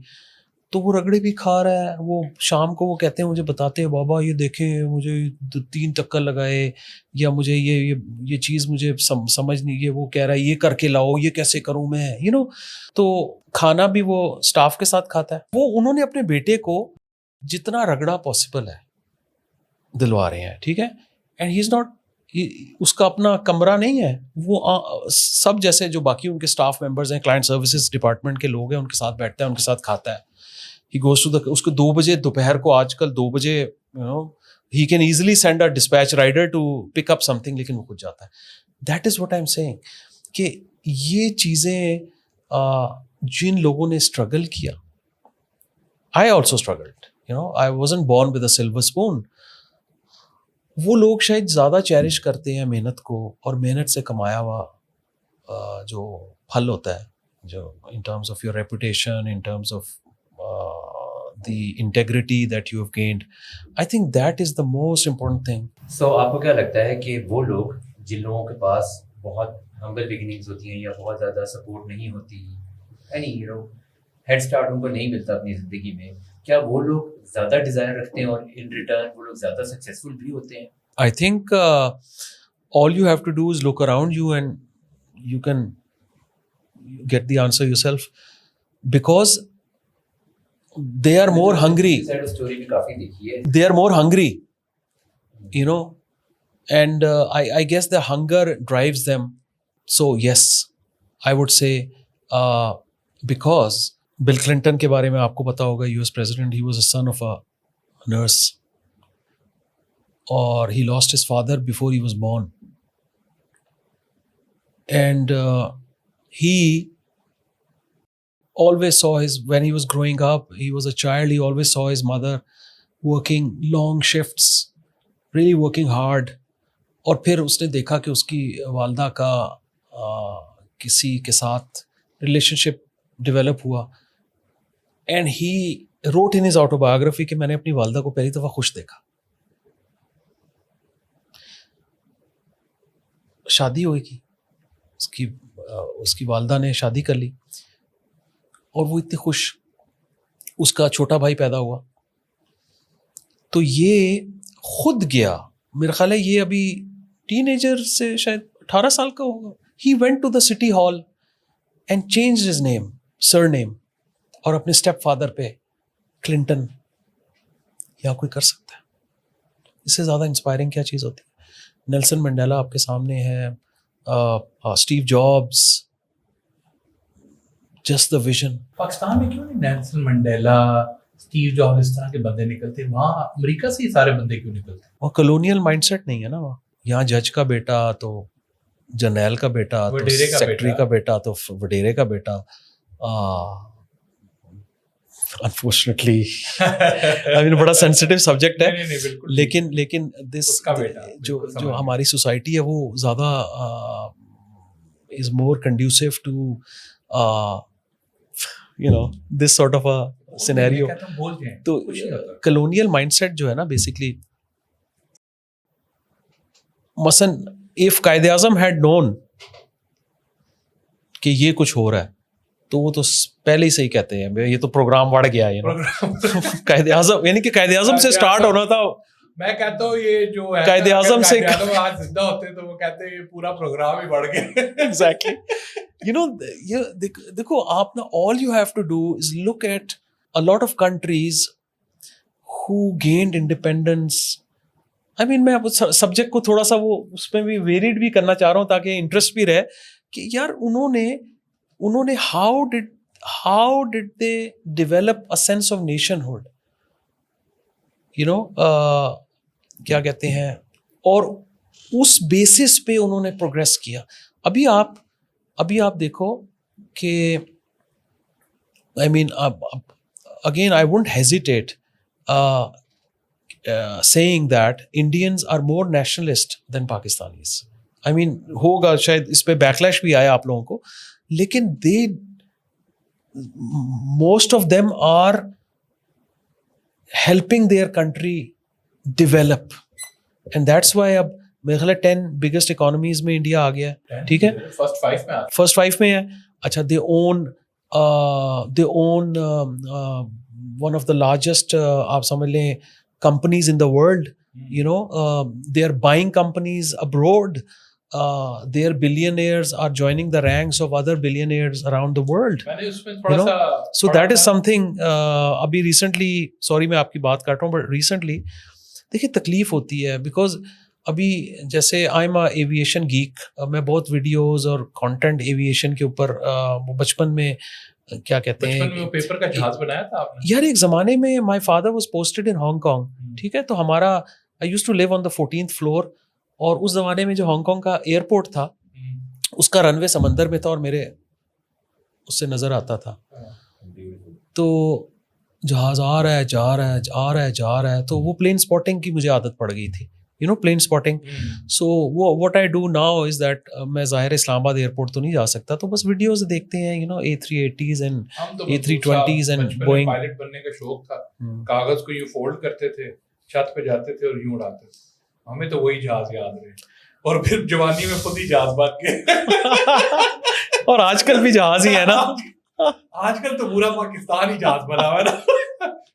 تو وہ رگڑے بھی کھا رہا ہے. وہ شام کو وہ کہتے ہیں مجھے بتاتے ہیں بابا یہ دیکھیں مجھے 3 چکر لگائے, یا مجھے یہ چیز مجھے سمجھ نہیں, یہ وہ کہہ رہا ہے یہ کر کے لاؤ, یہ کیسے کروں میں تو کھانا بھی وہ اسٹاف کے ساتھ کھاتا ہے. وہ انہوں نے اپنے بیٹے کو جتنا رگڑا پاسبل ہے دلوا رہے ہیں, ٹھیک ہے, اینڈ ہی از ناٹ, اس کا اپنا کمرہ نہیں ہے, وہ سب جیسے جو باقی ان کے اسٹاف ممبرز ہیں, کلائنٹ سروسز ڈپارٹمنٹ کے لوگ ہیں, ان کے ساتھ بیٹھتا ہے, ان کے ساتھ کھاتا ہے. ہی گوز ٹو اس کو 2 بجے دوپہر کو, آج کل 2 بجے he can easily send a dispatch rider to pick up something, لیکن وہ خود جاتا ہے. That is what I am seeing کہ یہ چیزیں جن لوگوں نے اسٹرگل کیا, I also struggled, I wasn't born with a silver spoon. وہ لوگ شاید زیادہ چیریش کرتے ہیں محنت کو, اور محنت سے کمایا ہوا جو پھل ہوتا ہے, جو in terms of your reputation, in terms of the integrity that you have gained. I think that is the most important thing. So آپ کو کیا لگتا ہے کہ وہ لوگ جن لوگوں کے پاس بہت ہمبل بگننگز ہوتی ہیں یا بہت زیادہ سپورٹ نہیں ہوتی, ہیڈ اسٹارٹ ان کو نہیں ملتا اپنی زندگی میں, کیا وہ لوگ زیادہ ڈیزائر رکھتے ہیں اور ان ریٹرن وہ لوگ زیادہ سکسیزفل بھی ہوتے ہیں؟ I think all you have to do is look around you and you can get the answer yourself, because they are more hungry. They are more hungry. you know, and I guess the hunger drives them. So yes, I would say because Bill Clinton کے بارے میں آپ کو پتا ہوگا, US president, he was a son of a nurse, or he lost his father before he was born, and he always saw when he was growing up, he was a child, he always saw his mother working long shifts, really working hard. اور پھر اس نے دیکھا کہ اس کی والدہ کا کسی کے ساتھ ریلیشن شپ ڈیولپ ہوا, and he wrote in his autobiography کہ میں نے اپنی والدہ کو پہلی دفعہ خوش دیکھا. شادی ہوئی کی اس کی والدہ نے شادی کر لی, اور وہ اتنی خوش. اس کا چھوٹا بھائی پیدا ہوا, تو یہ خود گیا, میرا خیال ہے یہ ابھی ٹین ایجر سے شاید 18 سال کا ہوگا. He went to the city hall and change his name, surname, اور اپنے اسٹیپ فادر پہ کلنٹن. یا کوئی کر سکتا ہے اس سے زیادہ انسپائرنگ کیا چیز ہوتی ہے؟ نیلسن منڈیلا آپ کے سامنے ہے, Steve jobs, just the vision. Pakistan میں کیوں نہیں نیلسن منڈیلا, اسٹیو جاب, اس طرح کے بندے نکلتے؟ وہاں امریکہ سے ہی سارے بندے کیوں نکلتے؟ وہ کلونیل مائنڈ سیٹ نہیں ہے نا وہاں. یہاں جج کا بیٹا تو جرنیل کا بیٹا تو سیکٹری کا بیٹا تو وڈیرے کا بیٹا. انفارچونیٹلی آئی مین بڑا سینسٹیو سبجیکٹ ہے, لیکن دس جو ہماری سوسائٹی ہے وہ زیادہ is more conducive to this sort of a scenario. تو کلونیل مائنڈ سیٹ جو ہے نا بیسکلی, مثلاً if Quaid Azam had known کہ یہ کچھ ہو رہا ہے تو وہ تو پہلے ہی صحیح کہتے ہیں یہ تو پروگرام بڑھ گیا ہے. قائد اعظم یعنی کہ قائد اعظم سے اسٹارٹ ہونا تھا. میں کہتا ہوں یہ جو ہے قائد اعظم سے آج زندہ ہوتے تو وہ کہتے ہیں یہ پورا پروگرام ہی بڑھ گیا. ایگزیکٹلی. دیکھو آپ نا, all you have to do is look at a lot of countries who gained independence. I mean میں سبجیکٹ کو تھوڑا سا وہ اس میں بھی ویریڈ بھی کرنا چاہ رہا ہوں تاکہ انٹرسٹ بھی رہے کہ یار انہوں نے how did they develop a sense of nationhood, کیا کہتے ہیں, اور اس بیسس پہ انہوں نے پروگریس کیا. ابھی آپ دیکھو کہ I mean again I wouldn't hesitate saying that Indians are more nationalist than Pakistanis. I mean ہوگا شاید اس پہ بیکلیش بھی آیا آپ لوگوں کو, لیکن most of them are helping their country develop, and that's why اب میرے خیال ہے 10 biggest economies میں انڈیا آ گیا ہے. ٹھیک ہے, فرسٹ 5 میں ہے. اچھا, they own one of the largest آپ سمجھ لیں companies in the world. They are buying companies abroad. Their billionaires are joining the ranks of other billionaires around the world. So that is something abhi recently, sorry میں آپ کی بات کاٹ رہا ہوں, but recently دیکھیے تکلیف ہوتی ہے because ابھی جیسے I'm a aviation geek, میں بہت ویڈیوز اور content aviation کے اوپر بچپن میں کیا کہتے ہیں پیپر کا جہاز بنایا تھا آپ نے یار. ایک زمانے میں my father was posted in Hong Kong, ٹھیک ہے, تو ہمارا I use to live on the 14th floor, اور اس زمانے میں جو ہانگ کانگ کا ایئرپورٹ تھا اس کا رن وے سمندر میں تھا اور میرے اس سے نظر آتا تھا. تو جہاز آ رہا ہے جا رہا ہے تو وہ پلین اسپاٹنگ کی مجھے عادت پڑ گئی تھی, plane spotting. So what I do now is that میں ظاہر اسلام آباد ایئرپورٹ تو نہیں جا سکتا, تو بس ویڈیوز دیکھتے ہیں A380s and A320s and Boeing. Pilot بننے کا شوق تھا, کاغذ کو یوں فولڈ کرتے تھے, چھت پہ جاتے تھے اور یوں اڑاتے تھے. ہمیں تو وہی جہاز یاد رہے, اور پھر جوانی میں خود ہی جہاز بن گئے. اور آج کل بھی جہاز ہی ہے نا, آج کل تو پورا پاکستان ہی جہاز بنا ہوا ہے نا.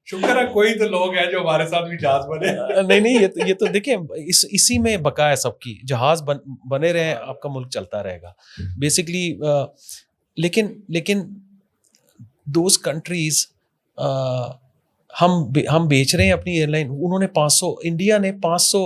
شکر ہے کوئی تو لوگ ہیں جو ہمارے ساتھ بھی جہاز بنے. نہیں یہ تو دیکھیں اسی میں بقا ہے سب کی, جہاز بنے رہے, آپ کا ملک چلتا رہے گا بیسکلی. لیکن دوز کنٹریز, ہم بیچ رہے ہیں اپنی ایئر لائن, انہوں نے 500, انڈیا نے 500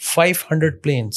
500 planes,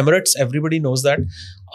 Emirates, everybody knows that.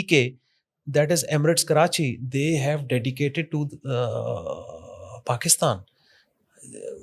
EK, that is Emirates Karachi. They have dedicated to Pakistan.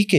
EK,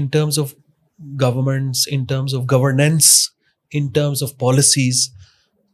in terms of governments, in terms of governance, in terms of policies,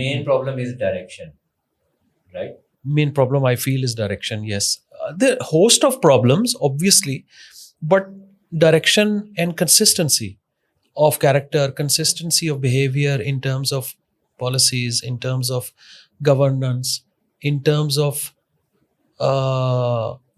Main problem is direction, right? main problem I feel is direction. Yes, there are host of problems obviously, but direction and consistency of character, consistency of behavior in terms of policies, in terms of governance, in terms of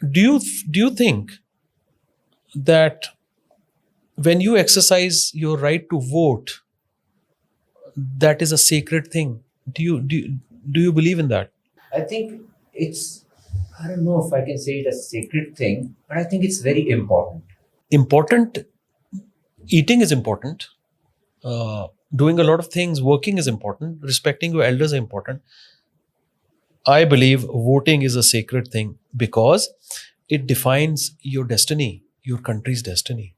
do you think that when you exercise your right to vote, that is a sacred thing? Do you believe in that? I think it's, I don't know if I can say it a sacred thing, but I think it's very important. Important. Eating is important. Doing a lot of things, working is important. Respecting your elders is important. I believe voting is a sacred thing because it defines your destiny, your country's destiny.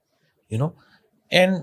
You know, and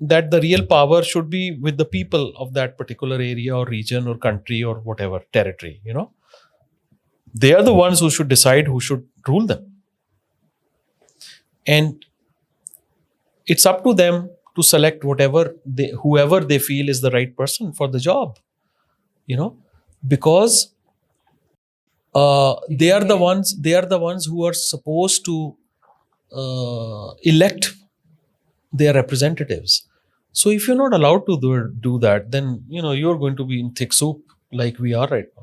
that the real power should be with the people of that particular area or region or country or whatever territory, you know. They are the ones who should decide who should rule them, and it's up to them to select whoever they feel is the right person for the job, you know, because they are the ones who are supposed to elect their representatives. So if you're not allowed to do that, then you know you're going to be in thick soup like we are right now.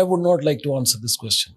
I would not like to answer this question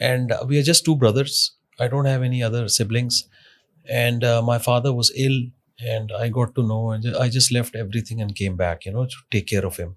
and we are just 2 brothers. I don't have any other siblings, and my father was ill and I got to know, and I just left everything and came back, to take care of him.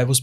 I was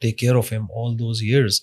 take care of him all those years.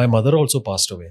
my mother also passed away.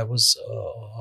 I was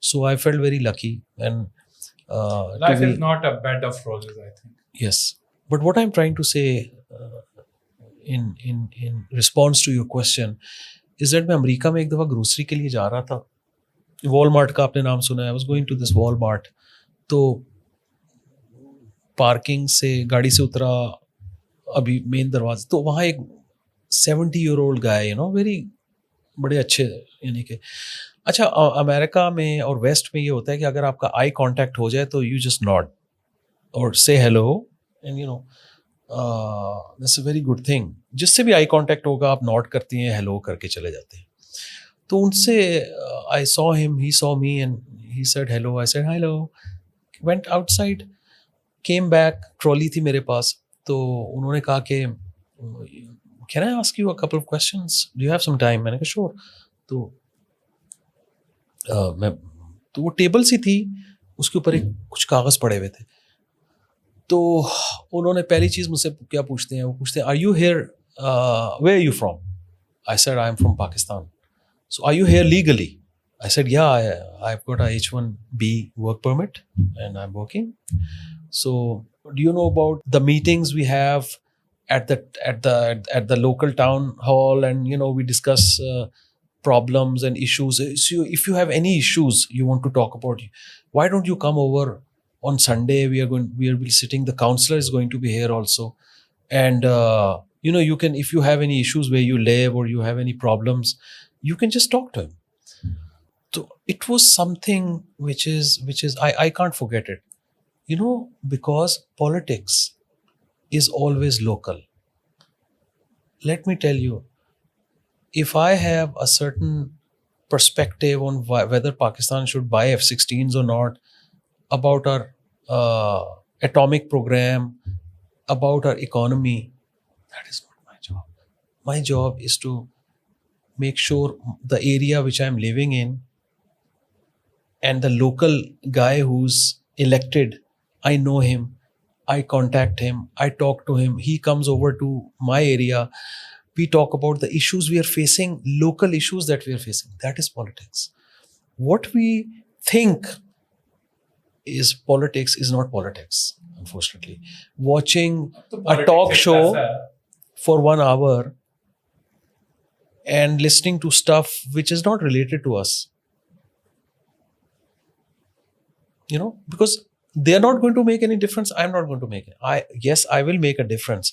so I felt very lucky. And life is not a bed of roses, I think. Yes, but what I'm trying to say in response to your question is that میں امریکہ میں ایک دفعہ grocery کے لیے جا رہا تھا. Walmart کا آپ نے نام سنا ہے. I was going to this Walmart. تو پارکنگ سے گاڑی سے اترا ابھی مین دروازے, تو وہاں ایک 70-year-old guy, you know, very بڑے اچھے, یعنی کہ اچھا امریکہ میں اور ویسٹ میں یہ ہوتا ہے کہ اگر آپ کا آئی کانٹیکٹ ہو جائے تو you just nod or say hello, and you know that's a very good thing. جس سے بھی آئی کانٹیکٹ ہوگا آپ ناڈ کرتی ہیں, ہیلو کر کے چلے جاتے ہیں. تو ان سے I saw him, he saw me and he said hello, I said hello, went outside, came back, trolley تھی میرے پاس. تو انہوں نے کہا کہ can I ask you a couple of questions, do you have some time. میں نے کہا شور. تو وہ ٹیبل سی تھی, اس کے اوپر ایک کچھ کاغذ پڑے ہوئے تھے. تو انہوں نے پہلی چیز مجھ سے کیا پوچھتے ہیں, وہ پوچھتے ہیں are you here, where are you from. I said I am from Pakistan. So are you here legally. I said yeah I have got a H1B work permit and I am working. So do you know about the meetings we have at the local town hall, and you know we discuss problems and issues. So if you have any issues you want to talk about, why don't you come over on Sunday? We will be sitting, the counselor is going to be here also, and you know, you can, if you have any issues where you live or you have any problems, you can just talk to him. So it was something which is I can't forget it, you know, because politics is always local. Let me tell you, if I have a certain perspective on whether Pakistan should buy F-16s or not, about our atomic program, about our economy, that is not my job. My job is to make sure the area which I am living in and the local guy who's elected, I know him, I contact him, I talk to him, he comes over to my area, we talk about the issues we are facing, local issues that we are facing. That is politics. What we think is politics is not politics, unfortunately. Watching a talk show for 1 hour and listening to stuff which is not related to us, you know, because they are not going to make any difference. I am not going to make it. Yes, I will make a difference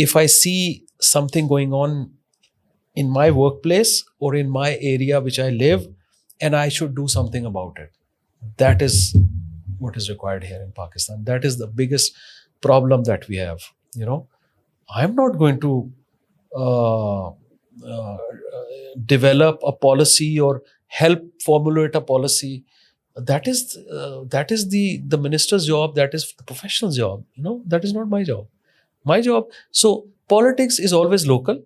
if I see something going on in my workplace or in my area which I live, and I should do something about it. That is what is required here in Pakistan. That is the biggest problem that we have, you know. I am not going to develop a policy or help formulate a policy. That is the minister's job. That is the professional's job. You know, that is not my job. My job. So politics is always local,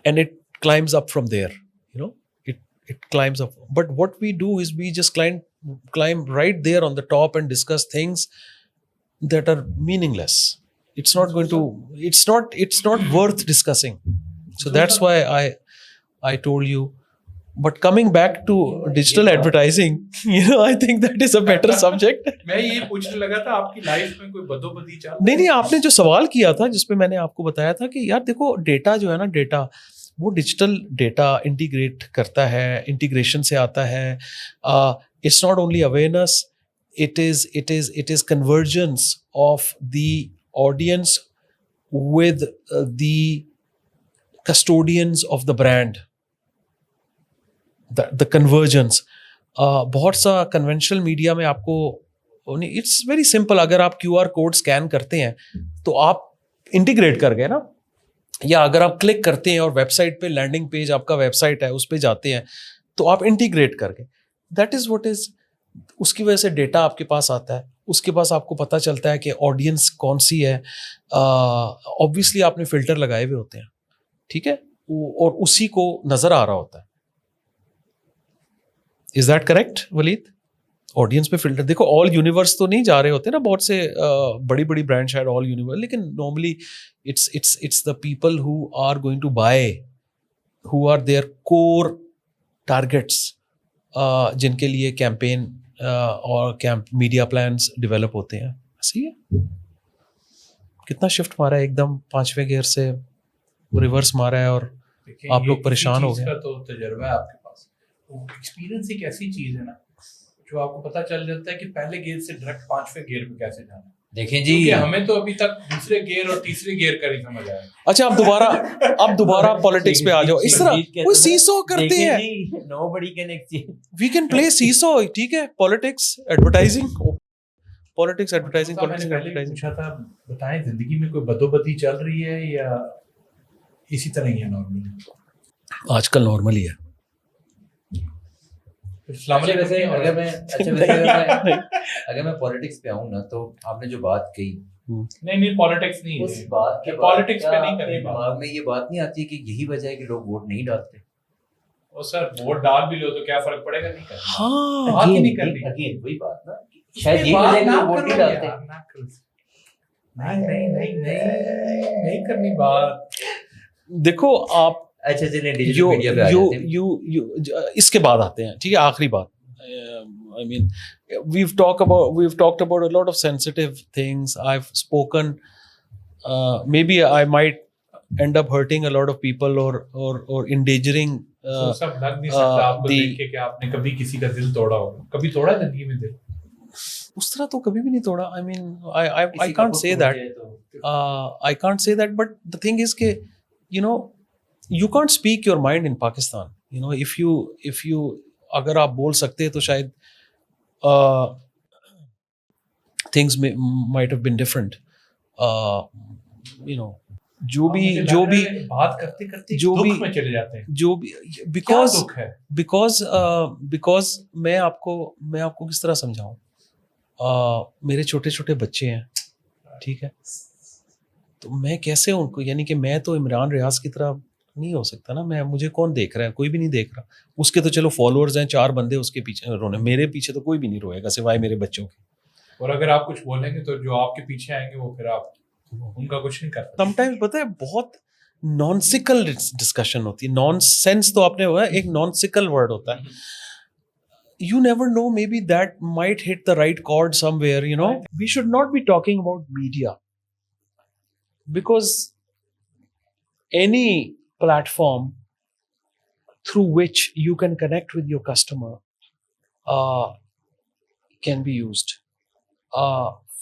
and it climbs up from there. You know, it climbs up. But what we do is we just climb right there on the top and discuss things that are meaningless. It's not going to. It's not worth discussing. So that's why I told you. But coming back to digital advertising, you know, I think that is a better subject. میں یہ پوچھنے لگا تھا آپ کی life میں کوئی بدوبدی چل نہیں, آپ نے جو سوال کیا تھا جس پہ میں نے آپ کو بتایا تھا کہ یار دیکھو ڈیٹا جو ہے نا, ڈیٹا وہ ڈیجیٹل ڈیٹا انٹیگریٹ کرتا ہے, انٹیگریشن سے آتا ہے. It's not only awareness, it is convergence of the audience with the custodians of the brand. The convergence. بہت سا کنونشنل میڈیا میں آپ کو اٹس ویری سمپل. اگر آپ QR کوڈ اسکین کرتے ہیں تو آپ انٹیگریٹ کر گئے نا, یا اگر آپ کلک کرتے ہیں اور ویب سائٹ پہ لینڈنگ پیج آپ کا ویب سائٹ ہے اس پہ جاتے ہیں تو آپ انٹیگریٹ کر گئے. That is what is. اس کی وجہ سے ڈیٹا آپ کے پاس آتا ہے, اس کے پاس آپ کو پتہ چلتا ہے کہ آڈینس کون سی ہے. آبویسلی آپ نے فلٹر لگائے ہوئے ہوتے ہیں, ٹھیک ہے, اور اسی کو نظر آ رہا ہوتا ہے. Is that correct Walid? Audience پہ فلٹر دیکھو, آل یونیورس تو نہیں جا رہے ہوتے نا, بہت سے بڑی بڑی برانڈ شاید آل یونیورس, لیکن normally it's the people who are going to buy, who are their core targets, جن کے لیے کیمپین اور میڈیا پلانس ڈیولپ ہوتے ہیں. صحیح ہے. کتنا شفٹ مارا ہے ایک دم 5ویں گیئر سے ریورس مارا ہے اور آپ لوگ پریشان ہو گئے. کا تو تجربہ ہے آپ کے پاس. ایکسپیرینس ایک ایسی چیز ہے نا جو آپ کو پتہ چل جاتا ہے کہ پہلے گیئر سے ڈائریکٹ 5ویں گیئر پہ کیسے جانا ہے. دیکھیں جی ہمیں تو ابھی تک دوسرے گیئر اور تیسرے گیئر کا نہیں سمجھ آیا. اچھا اب دوبارہ پالیٹکس پہ آ جاؤ. اس طرح کوئی سیسو کرتے ہیں, nobody can exchange. We can play seesaw. ٹھیک ہے, politics advertising, politics advertising, politics advertising. پوچھا تھا بتائیں زندگی میں کوئی بدوبدی چل رہی ہے یا اسی طرح ہی ہے نارملی؟ آج کل نارمل ہی ہے. السلام علیکم. اگر میں پالیٹکس پہ آؤں نا تو آپ نے جو بات کہی, نہیں پالیٹکس نہیں اس بات کے پالیٹکس پہ نہیں کرنی. دماغ میں یہ بات نہیں آتی کہ یہی وجہ ہے کہ لوگ ووٹ نہیں ڈالتے. اور سر ووٹ ڈال بھی لو تو کیا فرق پڑے گا؟ نہیں کرنا. ہاں بات ہی نہیں کرنی. اگین وہی بات نا, شاید یہ وجہ ہے کہ لوگ ووٹ نہیں ڈالتے. نہیں کرنی بات. دیکھو آپ, اچھا چلیں ڈیجیٹل میڈیا پہ آ جاتے ہیں. اس کے بعد آتے ہیں. ٹھیک ہے, آخری بات. I mean, we've talked about a lot of sensitive things. I've spoken. Maybe I might end up hurting a lot of people or endangering. سب لگ نہیں سکتا آپ کو دیکھ کے کہ آپ نے کبھی کسی کا دل توڑا ہو. کبھی توڑا زندگی میں دل؟ اس طرح تو کبھی بھی نہیں توڑا. I mean, I can't say that. I can't say that. But the thing is کہ you can't speak your mind in Pakistan. If you اگر آپ بول سکتے تو شاید things might have been different. جو بھی بات کرتے کرتے دکھ میں چلے جاتے ہیں. جو بھی بیکاز میں آپ کو کس طرح سمجھاؤں. میرے چھوٹے چھوٹے بچے ہیں, ٹھیک ہے, تو میں کیسے ان کو, یعنی کہ میں تو عمران ریاض کی طرح نہیں ہو سکتا نا. مجھے کون دیکھ رہا ہے؟ کوئی بھی نہیں دیکھ رہا. اس کے تو چلو فالوورز ہیں, 4 بندے اس کے پیچھے رونے, میرے پیچھے تو کوئی بھی نہیں روئے گا سوائے میرے بچوں کے. اور اگر آپ کچھ بولیں گے تو جو آپ کے پیچھے آئیں گے وہ پھر آپ ان کا کچھ نہیں کرتے. سم ٹائمز پتہ ہے بہت نانسیکل ڈسکشن ہوتی ہے. نان سینس تو آپ نے ہوا, ایک نانسیکل ورڈ ہوتا ہے. You never know, maybe that might hit the right chord somewhere, We should not be talking about media, because any platform through which you can connect with your customer can be used.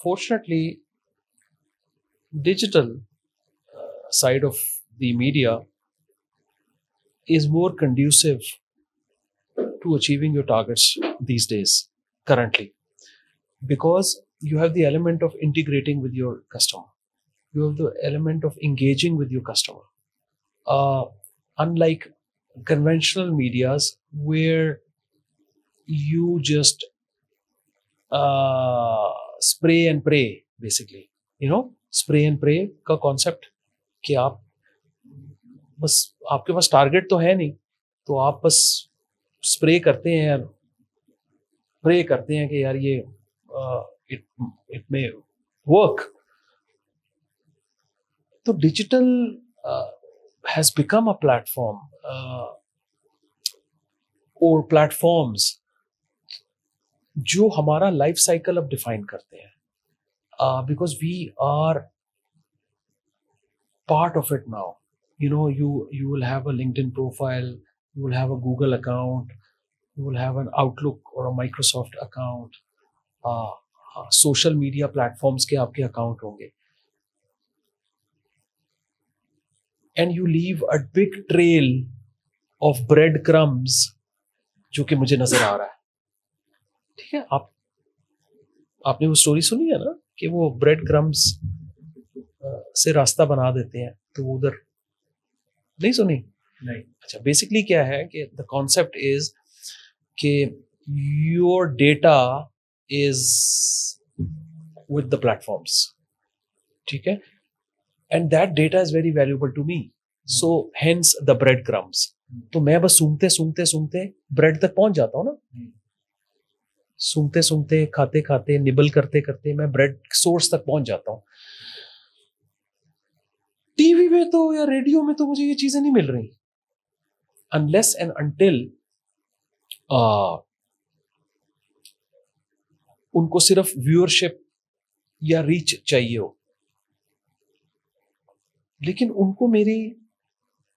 Fortunately, digital side of the media is more conducive to achieving your targets these days currently, because you have the element of integrating with your customer, you have the element of engaging with your customer, unlike conventional medias where you just spray and pray, basically. spray and pray کا concept کہ آپ بس, آپ کے پاس target تو ہے نہیں, تو آپ بس اسپرے کرتے ہیں, پرے کرتے ہیں کہ یار یہ اٹ میں ورک. تو digital has become a platform اور پلیٹفارمز جو ہمارا لائف سائیکل اب ڈیفائن کرتے ہیں, because we are part of it now. You will have a LinkedIn profile, you will have a Google account, you will have an Outlook or a Microsoft account, social media platforms کے آپ کے account ہوں گے, and you leave a big trail of bread crumbs جو کہ مجھے نظر آ رہا ہے. ٹھیک ہے, آپ نے وہ اسٹوری سنی ہے نا کہ وہ بریڈ کرمز سے راستہ بنا دیتے ہیں, تو وہ ادھر نہیں سنی؟ نہیں. اچھا, بیسکلی کیا ہے کہ دا کانسیپٹ از کہ your data is with the platforms, ٹھیک ہے, and that data is very valuable to me, so hence the breadcrumbs. تو میں بس سونگتے بریڈ تک پہنچ جاتا ہوں نا, سونگتے کھاتے کھاتے نبل کرتے کرتے میں بریڈ سورس تک پہنچ جاتا ہوں. ٹی وی میں تو یا ریڈیو میں تو مجھے یہ چیزیں نہیں مل رہی, unless and until ان کو صرف ویورشپ یا ریچ چاہیے ہو. لیکن ان کو میری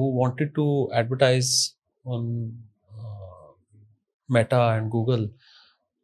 who wanted to advertise on Meta and Google,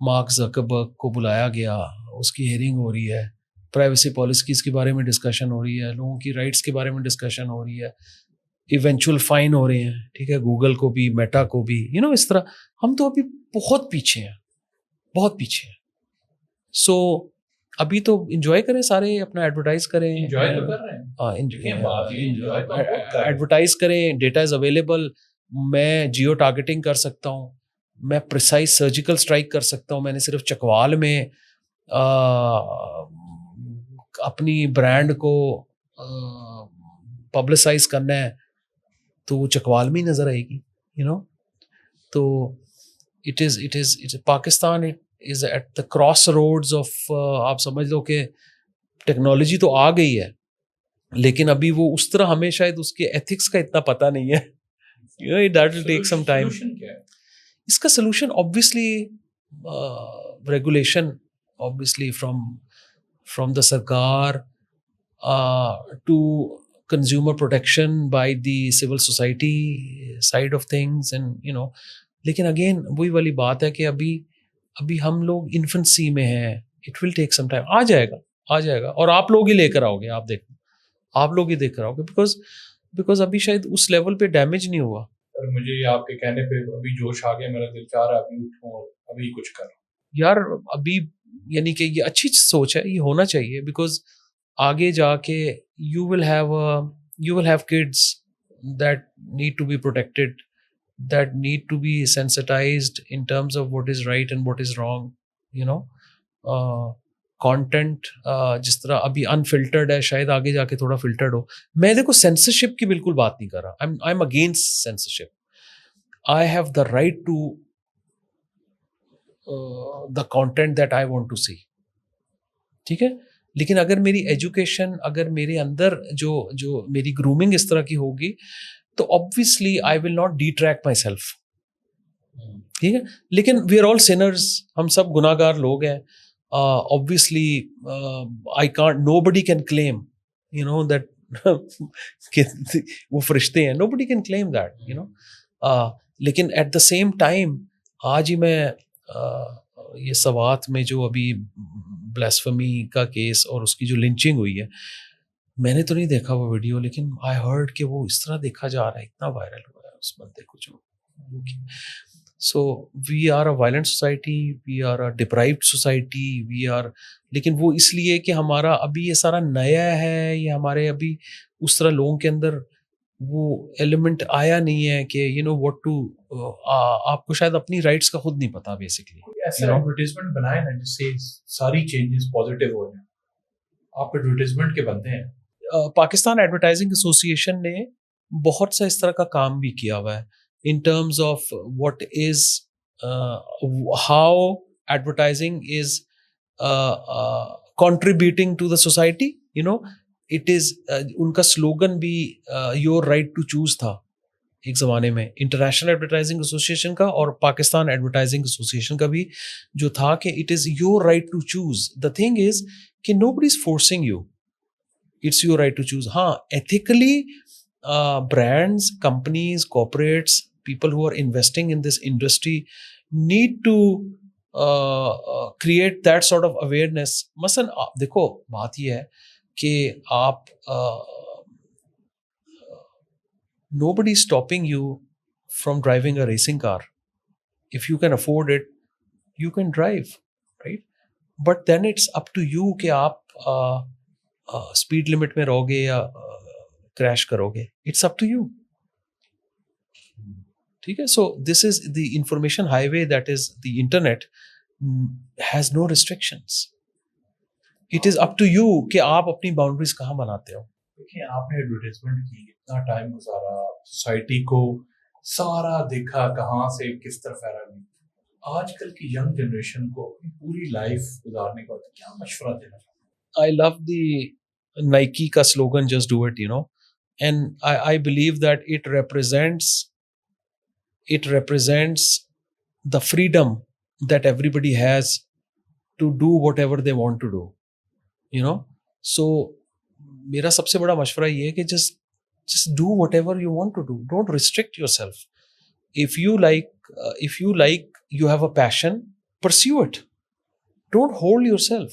mark Zuckerberg کو بلایا گیا, اس کی ہیئرنگ ہو رہی ہے, پرائیویسی پالیسیز کے بارے میں ڈسکشن ہو رہی ہے, لوگوں کی رائٹس کے بارے میں ڈسکشن ہو رہی ہے, ایونچوئل فائن ہو رہے ہیں, ٹھیک ہے, گوگل کو بھی, میٹا کو بھی, اس طرح. ہم تو ابھی بہت پیچھے ہیں, بہت پیچھے ہیں. سو ابھی تو انجوائے کریں سارے, اپنا ایڈورٹائز کریں, انجوائے تو کر رہے ہیں, ایڈورٹائز کریں, ڈیٹا از اویلیبل. میں جیو ٹارگیٹنگ کر سکتا ہوں, میں پریسائز سرجیکل اسٹرائک کر سکتا ہوں. میں نے صرف چکوال میں اپنی برانڈ کو پبلسائز کرنا ہے تو وہ چکوال میں ہی نظر آئے گی, تو it is Pakistan is at the crossroads of, آپ سمجھ لو کہ ٹیکنالوجی تو آ گئی ہے لیکن ابھی وہ اس طرح ہمیں شاید اس کے ایتھکس کا اتنا پتہ نہیں ہے. That will take some time. اس کا solution obviously regulation, obviously from the سرکار to consumer protection by the civil society side of things, and لیکن اگین وہی والی بات ہے کہ ابھی ہم لوگ انفنسی میں ہیں. It will take some time. آ جائے گا اور آپ لوگ ہی لے کر آؤ گے, آپ دیکھو, آپ لوگ ہی دیکھ کر آؤ گے, بیکاز ابھی شاید اس لیول پہ ڈیمیج نہیں ہوا. مجھے آپ کے کہنے پہ ابھی جوش آ گیا, میرا دل چاہ رہا ہے ابھی اٹھوں اور ابھی کچھ کروں یار. ابھی یعنی کہ یہ اچھی سوچ ہے, یہ ہونا چاہیے, بیکاز آگے جا کے you will have kids that need to be protected, that need to be sensitized in terms of what is right and what is wrong, content جس طرح ابھی unfiltered ہے, شاید آگے جا کے تھوڑا filtered ہو. میں دیکھو censorship کی بالکل بات نہیں کر رہا, I'm against censorship. I have the right to the content that I want to see, ٹھیک ہے, لیکن اگر میری ایجوکیشن, اگر میرے اندر جو میری گرومنگ اس طرح کی ہوگی تو obviously I will not detract myself, ٹھیک ہے. لیکن we are all sinners, ہم سب گناہ گار لوگ ہیں. obviously I can't, nobody can claim that کہ وہ فرشتے ہیں, nobody can claim that, لیکن at the same time آج ہی میں یہ سوات میں جو ابھی بلاسفمی کا کیس اور اس کی جو لنچنگ ہوئی ہے, میں نے تو نہیں دیکھا وہ ویڈیو, لیکن آئی ہرڈ کہ وہ اس طرح دیکھا جا رہا ہے, اتنا وائرل ہوا ہے اس بندے کو جو. So we are a violent society, we are a deprived society, we are, لیکن وہ اس لیے کہ ہمارا ابھی یہ سارا نیا ہے, یہ ہمارے ابھی اس طرح لوگوں کے اندر وہ ایلیمنٹ آیا نہیں ہے کہ واٹ ٹو, آپ کو شاید اپنی رائٹس کا خود نہیں پتا بیسکلی. ایسا ایڈورٹیزمنٹ بنائے نا جس سے ساری چینجز پازیٹیو ہو جائیں. آپ ایڈورٹیزمنٹ کے بندے ہیں. پاکستان ایڈورٹائزنگ ایسوسیشن نے بہت سا اس طرح کا کام بھی کیا ہوا ہے in terms of what is how advertising is contributing to the society. It is ان کا سلوگن بھی your right to choose تھا ایک زمانے میں, انٹرنیشنل ایڈورٹائزنگ ایسوسیشن کا اور پاکستان ایڈورٹائزنگ ایسوسیشن کا بھی جو تھا کہ it is your right to choose. The thing is کہ nobody is forcing you, it's your right to choose. ہاں, ethically brands, companies, corporates, people who are investing in this industry need to create that sort of awareness. مثلاً دیکھو بات یہ ہے کہ آپ nobody is stopping you from driving a racing car. If you can afford it, you can drive, right? But then it's up to you کہ آپ speed limit میں رہو گے یا crash کرو گے. It's up to you. ٹھیک ہے. So this is the information highway, that is the internet, has no restrictions. It is up to you کہ آپ اپنی باؤنڈریز کہاں بناتے ہو. دیکھیں, آپ نے ایڈورٹیزمنٹ کی, اتنا ٹائم گزارا, سوسائٹی کو سارا دیکھا کہاں سے کس طرف پھیلا گئی. آج کل کی ینگ جنریشن کو پوری لائف گزارنے کا کیا مشورہ دینا چاہتے ہیں؟ آئی لو دی نائکی کا slogan, just do it, and I believe that it represents the freedom that everybody has to do whatever they want to do, so میرا سب سے بڑا مشورہ یہ ہے کہ just do whatever you want to do, don't restrict yourself. If you like you have a passion, pursue it, don't hold yourself.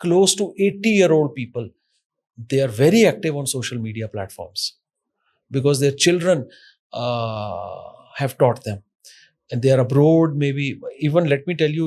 close to 80-year-old people, they are very active on social media platforms because their children have taught them, and they are abroad. Maybe even, let me tell you,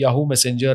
Yahoo Messenger,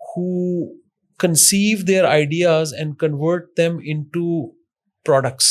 who conceive their ideas and convert them into products,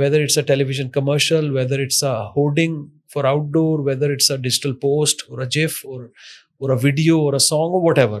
Whether it's a television commercial, whether it's a hoarding for outdoor, whether it's a digital post or a GIF or a video or a song or whatever,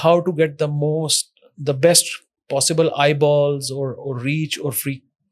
how to get the best possible eyeballs or reach or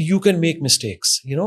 you can make mistakes, you know.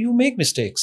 you make mistakes.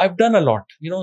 I've done a lot, you know,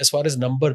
as far as number.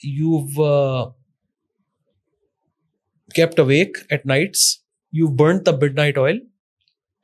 you've kept awake at nights, you've burnt the midnight oil,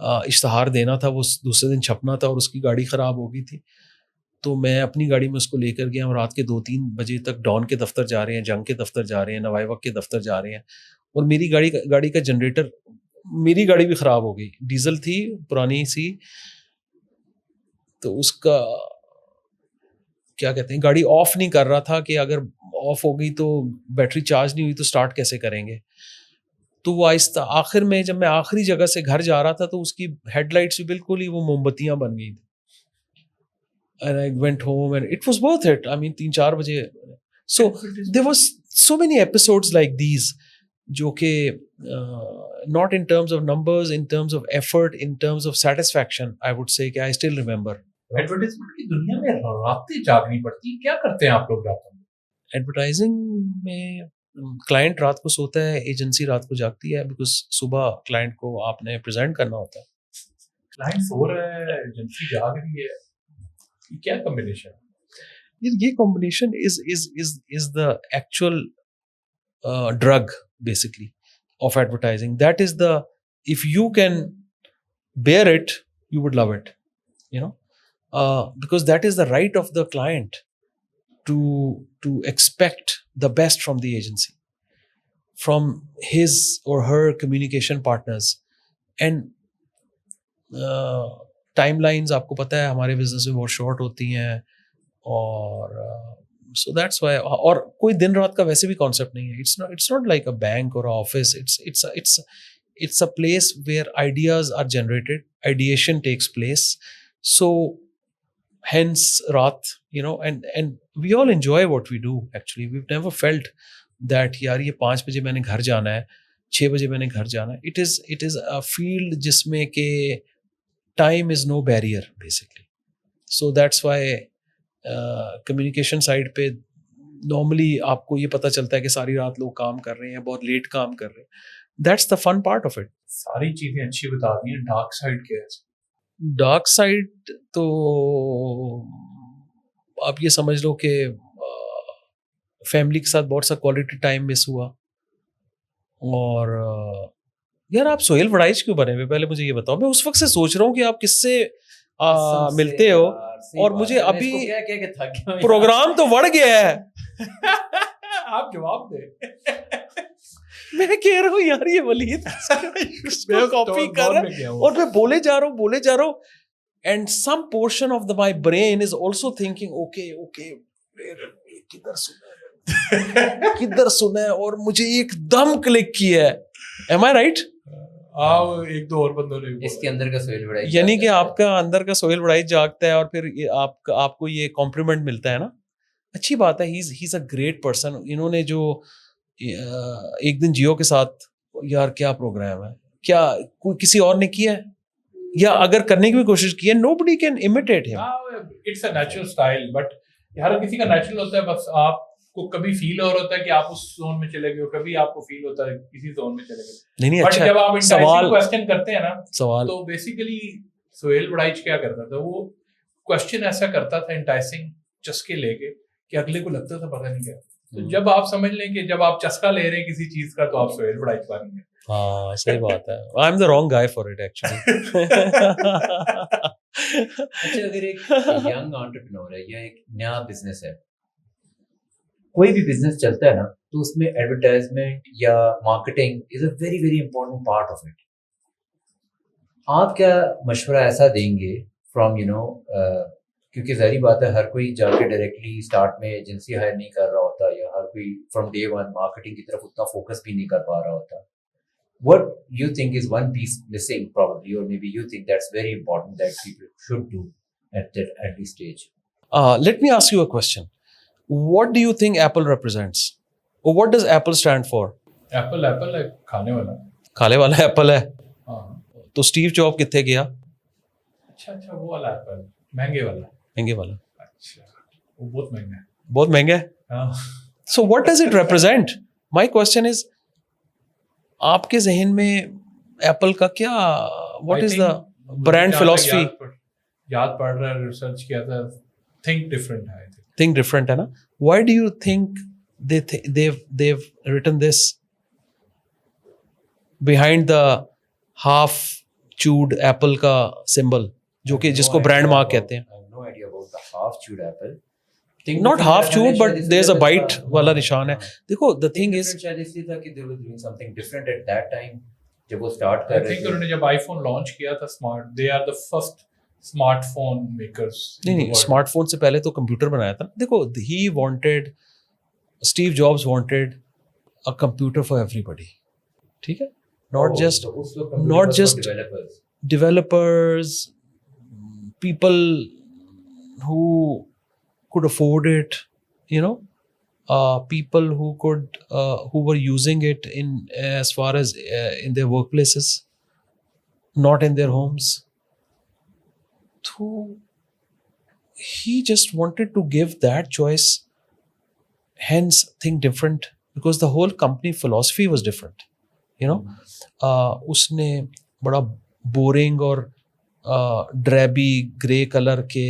اشتہار دینا تھا, وہ دوسرے دن چھپنا تھا, اور اس کی گاڑی خراب ہو گئی تھی. تو میں اپنی گاڑی میں اس کو لے کر گیا. ہم رات کے 2-3 بجے تک ڈان کے دفتر جا رہے ہیں, جنگ کے دفتر جا رہے ہیں, نوائی وقت کے دفتر جا رہے ہیں, اور میری گاڑی کا جنریٹر, میری گاڑی بھی خراب ہو گئی, ڈیزل تھی پرانی سی, تو اس کا کیا کہتے ہیں, گاڑی آف نہیں کر رہا تھا کہ اگر آف ہو گئی تو بیٹری چارج نہیں ہوئی تو سٹارٹ کیسے کریں گے. تو وہ آہستہ آخر میں جب میں آخری جگہ سے گھر جا رہا تھا تو اس کی ہیڈ لائٹس بھی بالکل ہی وہ موم بتیاں بن گئی تھیں. And I went home and it was worth it. I mean 3-4 بجے. So there was so many episodes like these جو کہ not in terms of numbers, in terms of effort, in terms of satisfaction, I would say کہ I still remember. Advertisement کی دنیا میں راتیں جاگنی پڑتی, کیا کرتے ہیں آپ لوگ راتوں میں؟ ایڈورٹائزنگ میں کلائنٹ رات کو سوتا ہے, ایجنسی رات کو جاگتی ہے, بیکاز صبح کلائنٹ کو آپ نے پریزنٹ کرنا ہوتا ہے. کلائنٹ سو رہا ہے, ایجنسی جاگ رہی ہے, کیا کمبینیشن؟ یہ combination is the actual drug basically of advertising. That is the, if you can bear it, you would love it, you know, because that is the right of the client to expect the best from the agency, from his or her communication partners. And time lines آپ کو پتہ ہے ہمارے business میں بہت short ہوتی ہیں, اور سو دیٹس وائی. اور کوئی دن رات کا ویسے بھی کانسیپٹ نہیں ہے. It's not like a bank اور office. It's a place where ideas are generated, ideation takes place. So hence رات, you know, and we all enjoy what we do. Actually we've never felt that یار یہ 5 بجے میں نے گھر جانا ہے, 6 بجے میں نے گھر جانا ہے. اٹ از اے فیلڈ جس میں کہ time is no barrier basically. So that's why communication side پہ normally آپ کو یہ پتہ چلتا ہے کہ ساری رات لوگ کام کر رہے ہیں, بہت لیٹ کام کر رہے ہیں. That's the fun part of it. ساری چیزیں اچھی بتا دی ہیں, ڈارک سائڈ کیا ہے؟ ڈارک سائڈ تو آپ یہ سمجھ لو کہ فیملی کے ساتھ بہت سا کوالٹی ٹائم مس ہوا. اور یار آپ سہیل وڑائچ کیوں بنے ہوئے, پہلے مجھے یہ بتاؤ. میں اس وقت سے سوچ رہا ہوں کہ آپ کس سے ملتے ہو, اور مجھے ابھی پروگرام تو بڑھ گیا ہے. آپ جواب دیں. میں کہہ رہا ہوں یار یہ ولید کاپی کر رہا ہے, اور میں بولے جا رہا ہوں and some portion of my brain is also thinking okay کدھر سنا ہے, اور مجھے ایک دم کلک کیا ہے. Am I right? ایک دو اور بندوں نے اس کے اندر کا سہیل وڑائچ, یعنی کہ آپ کا اندر کا سہیل وڑائچ جاگتا ہے, اور پھر آپ کو یہ کمپلیمنٹ ملتا ہے نا. اچھی بات ہے. ہی از اے گریٹ پرسن. انہوں نے جو ایک دن جیو کے ساتھ, یار کیا پروگرام ہے, کیا کوئی کسی اور نے کیا ہے, یا اگر کرنے کی بھی کوشش کی ہے, nobody can imitate him. It's a natural style, but ہر کسی کا نیچرل ہوتا ہے. بس آپ کو کبھی فیل اور ہوتا ہے کہ آپ اس زون میں چلے گئے, کبھی آپ کو فیل ہوتا ہے کسی زون میں چلے گئے. نہیں اچھا, جب آپ سوال کوسچن کرتے ہیں نا, سوال تو بیسیکلی سہیل وڑائچ کیا کرتا تھا, وہ کوسچن ایسا کرتا تھا انٹائسنگ چسکے لے کے کہ اگلے کو لگتا تھا پتہ نہیں کیا. تو جب آپ سمجھ لیں کہ جب آپ چسکا لے رہے ہیں کسی چیز کا, تو آپ سہیل وڑائچ بن گے. ہاں صحیح بات ہے. I am the wrong guy for it actually. اچھا, اگر ایک ینگ انٹرپرینور ہے یا ایک نیا بزنس ہے, کوئی بھی بزنس چلتا ہے نا, تو اس میں ایڈورٹائزمنٹ یا marketing is a very very important part of it. آپ کیا مشورہ ایسا دیں گے فرام کیونکہ ظاہری بات ہے ہر کوئی جا کے ڈائریکٹلی اسٹارٹ میں ایجنسی ہائر نہیں کر رہا ہوتا, یا ہر کوئی فرام ڈے ون مارکیٹنگ کی طرف اتنا فوکس بھی نہیں کر پا رہا ہوتا. What you think is one piece missing probably, or maybe you think that's very important that people should do at this stage? Let me ask you a question. What do you think Apple represents? Or what does Apple stand for? Apple ہے کھانے والا. کھانے والا apple ہے. ہاں. تو Steve job کتنے گیا؟ اچھا وہ والا ایپل, مہنگے والا. مہنگے والا. اچھا, وہ بہت مہنگا ہے. بہت مہنگا ہے. ہاں. So what does it represent? My question is, آپ کے ذہن میں ایپل کا کیا, what is the brand philosophy? یاد پڑ رہا ہے, ریسرچ کیا تھا, think different ہے. Think different ہے نا. Why do you think they've written this behind the half chewed apple کا symbol جو کہ جس کو brand mark کہتے ہیں. I have no idea about the half chewed apple. Not half chewed, but there's a bite والا نشان ہے. دیکھو the thing is شاید اس لیے تھا کہ they were doing something different at that time جب وہ start I کر رہے think تھے. انہوں نے جب آئی فون لانچ کیا تھا smart they are the first smart phone makers. نہیں اسمارٹ فون سے پہلے تو کمپیوٹر بنایا تھا. دیکھو he wanted Steve Jobs wanted a computer for everybody. ٹھیک ہے, not just developers, people who could afford it, you know, people who were using it in as far as in their workplaces, not in their homes. So he just wanted to give that choice, hence think different, because the whole company philosophy was different, you know. اس نے بڑا boring اور driving grey colour کے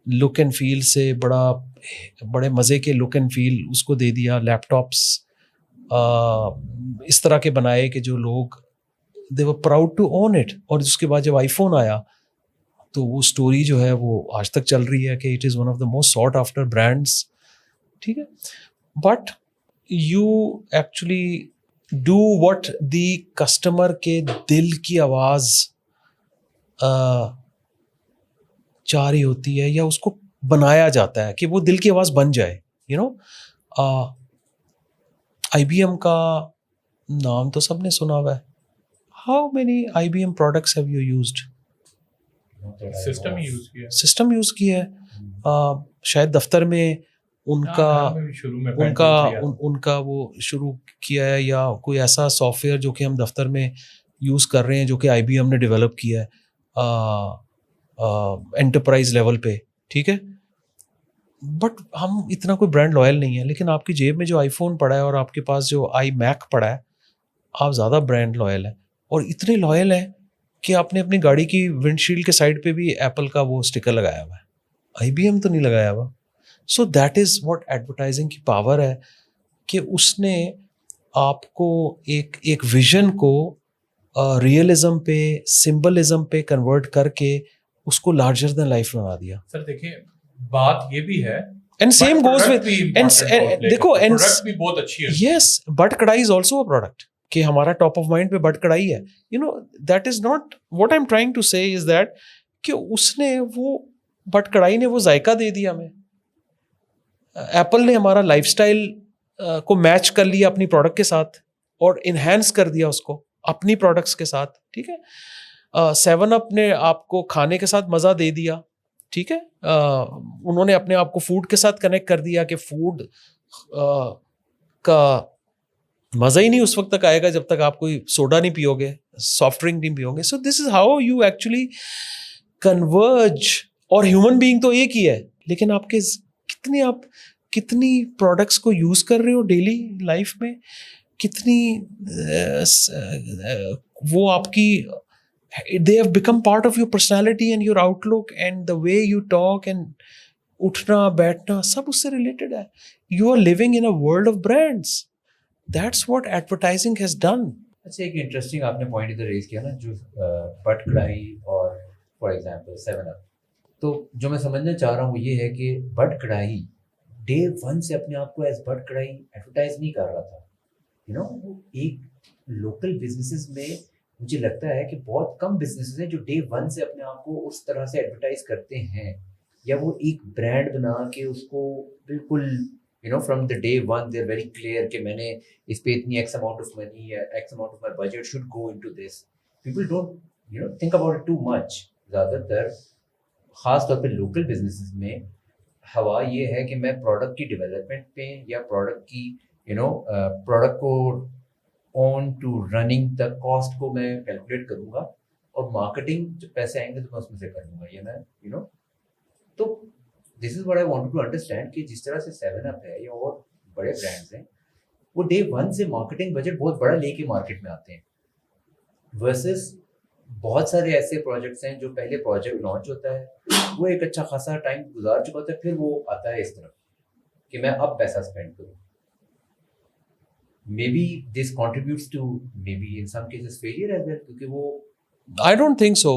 لک and فیل سے بڑے مزے کے لک and فیل اس کو دے دیا. لیپ ٹاپس اس طرح کے بنائے کہ جو لوگ دے ور پراؤڈ ٹو اون اٹ. اور اس کے بعد جب آئی فون آیا تو وہ اسٹوری جو ہے وہ آج تک چل رہی ہے کہ it is one of the most sought after brands. ٹھیک ہے, but you actually do what the customer کے دل کی آواز چاہ رہی ہوتی ہے یا اس کو بنایا جاتا ہے کہ وہ دل کی آواز بن جائے. You know, I B M کا نام تو سب نے سنا ہوا ہے. How many I B M products have you used? System use کیا ہے, شاید دفتر میں ان کا وہ شروع کیا ہے, یا کوئی ایسا سافٹ ویئر جو کہ ہم دفتر میں یوز کر رہے ہیں جو کہ آئی بی ایم نے ڈیولپ کیا ہے انٹرپرائز لیول پہ. ٹھیک ہے, بٹ ہم اتنا کوئی برانڈ لائل نہیں ہے. لیکن آپ کی جیب میں جو آئی فون پڑا ہے اور آپ کے پاس جو آئی میک پڑا ہے, آپ زیادہ برانڈ لائل ہیں, اور اتنے لائل ہیں کہ آپ نے اپنی گاڑی کی ونڈ شیلڈ کے سائڈ پہ بھی ایپل کا وہ اسٹیکر لگایا ہوا ہے, آئی بی ایم تو نہیں لگایا ہوا. So that is what advertising کی پاور ہے کہ اس نے آپ کو ایک ویژن کو ریئلزم پہ, سمبلزم پہ کنورٹ کر کے اس کو لارجر دین لائف بنا دیا. سر دیکھیں بات یہ بھی ہے, اینڈ سیم گوز ود دیکھو بہت اچھی ہے. Yes, Butt Karahi is also a product کہ ہمارا ٹاپ آف مائنڈ پہ بٹ کڑائی ہے. You know that is not what I am trying to say is that کہ اس نے وہ بٹ کڑائی نے وہ ذائقہ دے دیا ہمیں. ایپل نے ہمارا لائف اسٹائل کو میچ کر لیا اپنی پروڈکٹ کے ساتھ اور انہینس کر دیا اس کو اپنی پروڈکٹس کے ساتھ. ٹھیک ہے, 7up نے آپ کو کھانے کے ساتھ مزہ دے دیا. ٹھیک ہے, انہوں نے اپنے آپ کو فوڈ کے ساتھ کنیکٹ کر دیا کہ فوڈ کا مزہ ہی نہیں اس وقت تک آئے گا جب تک آپ کوئی سوڈا نہیں پیو گے, سافٹ ڈرنک نہیں پیو گے. So this is how you actually converge. اور ہیومن بینگ تو ایک ہی ہے, لیکن آپ کے کتنی پروڈکٹس کو یوز کر رہے ہو ڈیلی لائف میں, کتنی وہ آپ کی they have become part of your personality and your outlook and the way you talk and اٹھنا بیٹھنا سب اس سے ریلیٹڈ ہے. You are living in a world of brands. That's what advertising has done. اچھا, ایک انٹرسٹنگ آپ نے point ادھر raise کیا نا, جو بٹ کڑائی اور فار ایگزامپل 7up, تو جو میں سمجھنا چاہ رہا ہوں وہ یہ ہے کہ بٹ کڑائی ڈے 1 سے اپنے آپ کو ایز بٹ کڑائی ایڈورٹائز نہیں کر رہا تھا. یو نو, ایک لوکل بزنسز میں مجھے لگتا ہے کہ بہت کم بزنسز ہیں جو ڈے 1 سے اپنے آپ کو اس طرح سے ایڈورٹائز کرتے ہیں, یا وہ ایک برانڈ بنا کے اس کو بالکل you know from the day 1 they are very clear کہ میں نے اس پہ اتنی ایکس اماؤنٹ آف منی یا X amount of my budget should go into this. People don't you know think about it too much. زیادہ تر خاص طور پہ لوکل بزنسز میں ہوا یہ ہے کہ میں پروڈکٹ کی ڈیولپمنٹ پہ یا پروڈکٹ کی یو نو پروڈکٹ کو on to running the cost کو میں کیلکولیٹ کروں گا, اور مارکیٹنگ جو پیسے آئیں گے تو میں اس میں سے کر لوں گا. یہ میں یو نو, تو this is what I want to understand کہ جس طرح سے 7up ہے یا اور بڑے برانڈس ہیں, وہ ڈے 1 سے مارکیٹنگ بجٹ بہت بڑا لے کے مارکیٹ میں آتے ہیں, ورسز بہت سارے ایسے پروجیکٹس ہیں جو پہلے پروجیکٹ لانچ ہوتا ہے, وہ ایک اچھا خاصا ٹائم گزار چکا ہوتا ہے, پھر وہ آتا ہے اس طرف کہ میں اب پیسہ اسپینڈ کروں. Maybe this contributes to maybe in some cases failure as well, کیونکہ وہ I don't think so.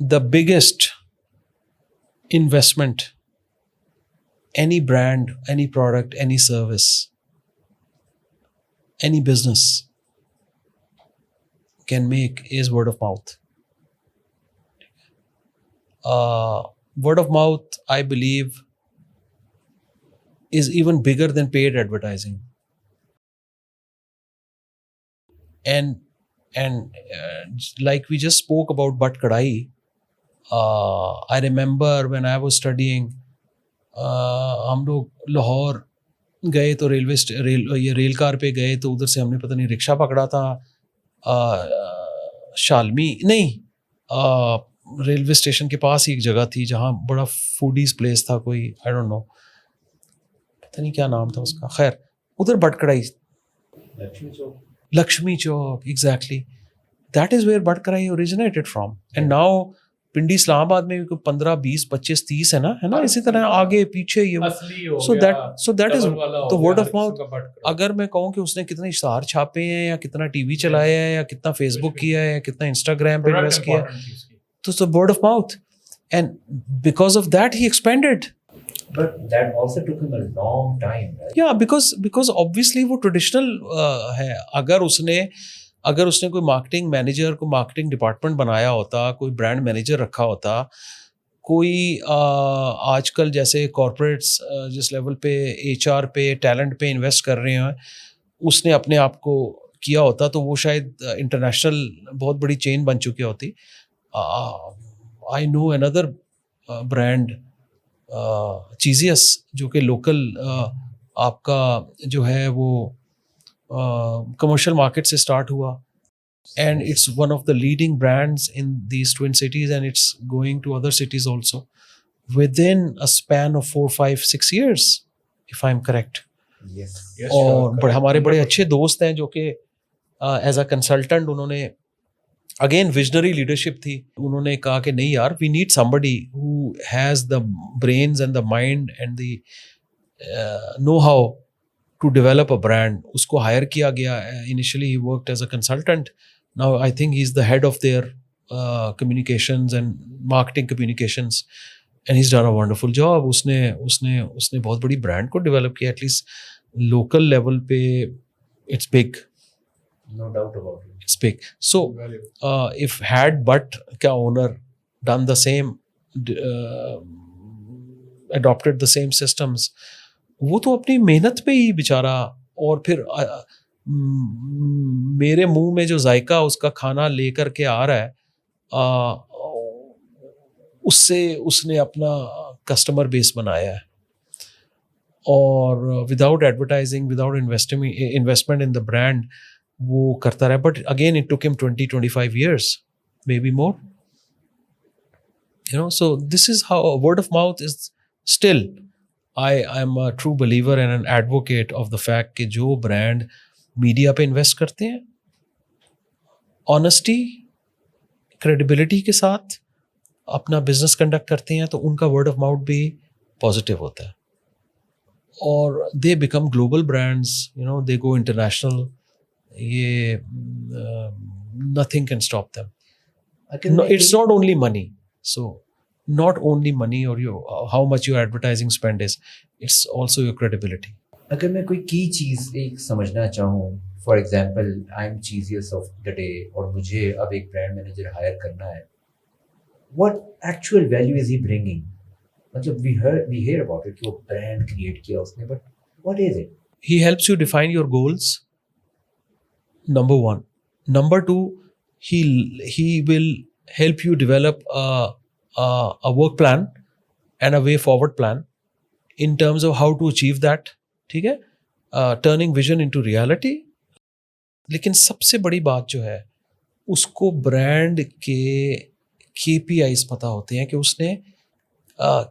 the biggest investment any brand, any product, any service, any business can make is word of mouth. Word of mouth, I believe, is even bigger than paid advertising. And like we just spoke about Bhatt Kadai, I remember when I was studying, ہم لوگ لاہور گئے تو rail کار پہ گئے تو ادھر سے ہم نے پتہ نہیں رکشہ پکڑا تھا شالمی نہیں ریلوے اسٹیشن کے پاس ہی ایک جگہ تھی جہاں بڑا فوڈیز پلیس تھا کوئی آئی ڈونٹ نو پتہ نہیں کیا نام تھا اس کا خیر ادھر but Karahi Lakshmi Chowk exactly that is where Butt Karahi originated from and now Pindi Islamabad میں بھی 15 20 25 30 ہے نا اسی طرح آگے پیچھے یہ سو دیٹ از تو ورڈ آف ماؤتھ. اگر میں کہوں کہ اس نے کتنے اشتہار چھاپے ہیں یا کتنا ٹی وی چلایا ہے یا کتنا فیس بک کیا ہے یا کتنا انسٹاگرام پہ انویسٹ کیا ہے تو word of mouth and because of that he expanded. But that also took him a long time, right? Yeah, because obviously وہ ٹریڈیشنل ہے. اگر اس نے کوئی مارکیٹنگ مینیجر کو مارکیٹنگ ڈپارٹمنٹ بنایا ہوتا, کوئی برانڈ مینیجر رکھا ہوتا, کوئی آج کل جیسے کارپوریٹس جس لیول پہ ایچ آر پہ ٹیلنٹ پہ انویسٹ کر رہے ہیں اس نے اپنے آپ کو کیا ہوتا تو وہ شاید انٹرنیشنل بہت بڑی چین بن چکی ہوتی. آئی نو اندر برانڈ چیزیس جو کہ لوکل آپ کا جو ہے وہ کمرشل مارکیٹ سے اسٹارٹ ہوا and it's one of the leading brands in these twin cities and it's going to other cities also within a span of 4 5 6 years if I'm correct. اور ہمارے بڑے اچھے دوست ہیں جو کہ ایز اے کنسلٹنٹ انہوں نے اگین ویژنری لیڈرشپ تھی, انہوں نے کہا کہ نہیں یار we need somebody who has the brains and the mind and the know how to develop a brand. اس کو ہائر کیا گیا. Initially he worked as a consultant. Now I think he's the head of their communications and marketing communications and he's done a wonderful job. اس نے بہت بڑی brand کو develop کیا. At least local level پہ it's big. No doubt about it. It's big. So if had but kya owner done the same, adopted the same systems, وہ تو اپنی محنت پہ ہی بیچارہ. اور پھر میرے منہ میں جو ذائقہ اس کا کھانا لے کر کے آ رہا ہے اس سے اس نے اپنا کسٹمر بیس بنایا ہے. اور without advertising without investment in the brand وہ کرتا رہا. بٹ اگین اٹ ٹوک ہم 20-25 years, maybe more. So this is how word of mouth is still. I am a true believer and an advocate of the fact کہ جو brand media پہ invest کرتے ہیں honesty credibility کے ساتھ اپنا business conduct کرتے ہیں تو ان کا ورڈ آف ماؤتھ بھی پازیٹیو ہوتا ہے اور they become global brands. They go international. یہ nothing can stop them. No, it's not only money. So not only money or how much your advertising spend is, it's also your credibility. اگر میں کوئی کی چیز ایک سمجھنا چاہوں, for example I am cheeses of the day اور مجھے اب ایک برانڈ مینیجر ہائر کرنا ہے, what actual value is he bringing? مطلب we hear about it کہ وہ برانڈ کریٹ کیا اس نے, but what is it? He helps you define your goals. Number one. Number two, he will help you develop a work plan and a way forward plan in terms of how to achieve that. ٹھیک ہے, turning vision into reality. لیکن سب سے بڑی بات جو ہے اس کو brand کے KPIs پتہ ہوتے ہیں کہ اس نے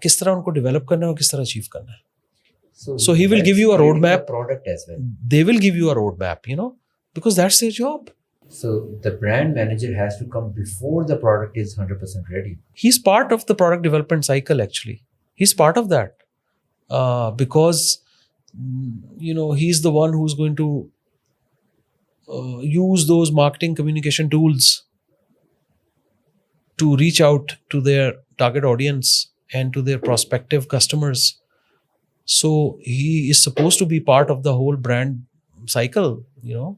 کس طرح ان کو ڈیولپ کرنا ہے اور کس طرح اچیو کرنا ہے. So he will give you a road map. Product as well. They will give you a road map, because that's their job. So the brand manager has to come before the product is 100% ready. He's part of the product development cycle actually. He's part of that. Because he's the one who's going to use those marketing communication tools to reach out to their target audience and to their prospective customers. So he is supposed to be part of the whole brand cycle, you know.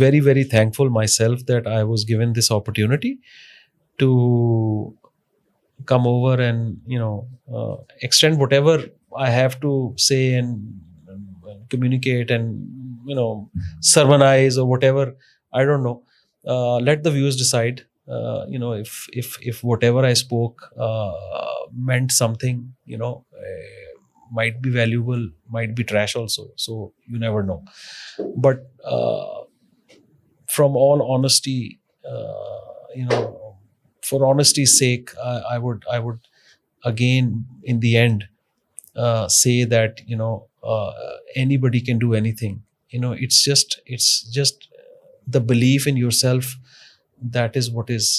very very thankful myself that I was given this opportunity to come over and, you know, extend whatever I have to say and communicate and, you know, sermonize or whatever, I don't know. Let the viewers decide, you know, if whatever I spoke meant something, you know, might be valuable, might be trash also, so you never know. But from all honesty, you know, for honesty's sake, I would again in the end say that, you know, anybody can do anything. You know, it's just the belief in yourself, that is what is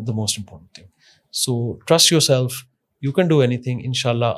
the most important thing. So trust yourself, you can do anything. inshallah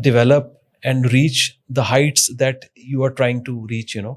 develop and reach the heights that you are trying to reach, you know.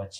much.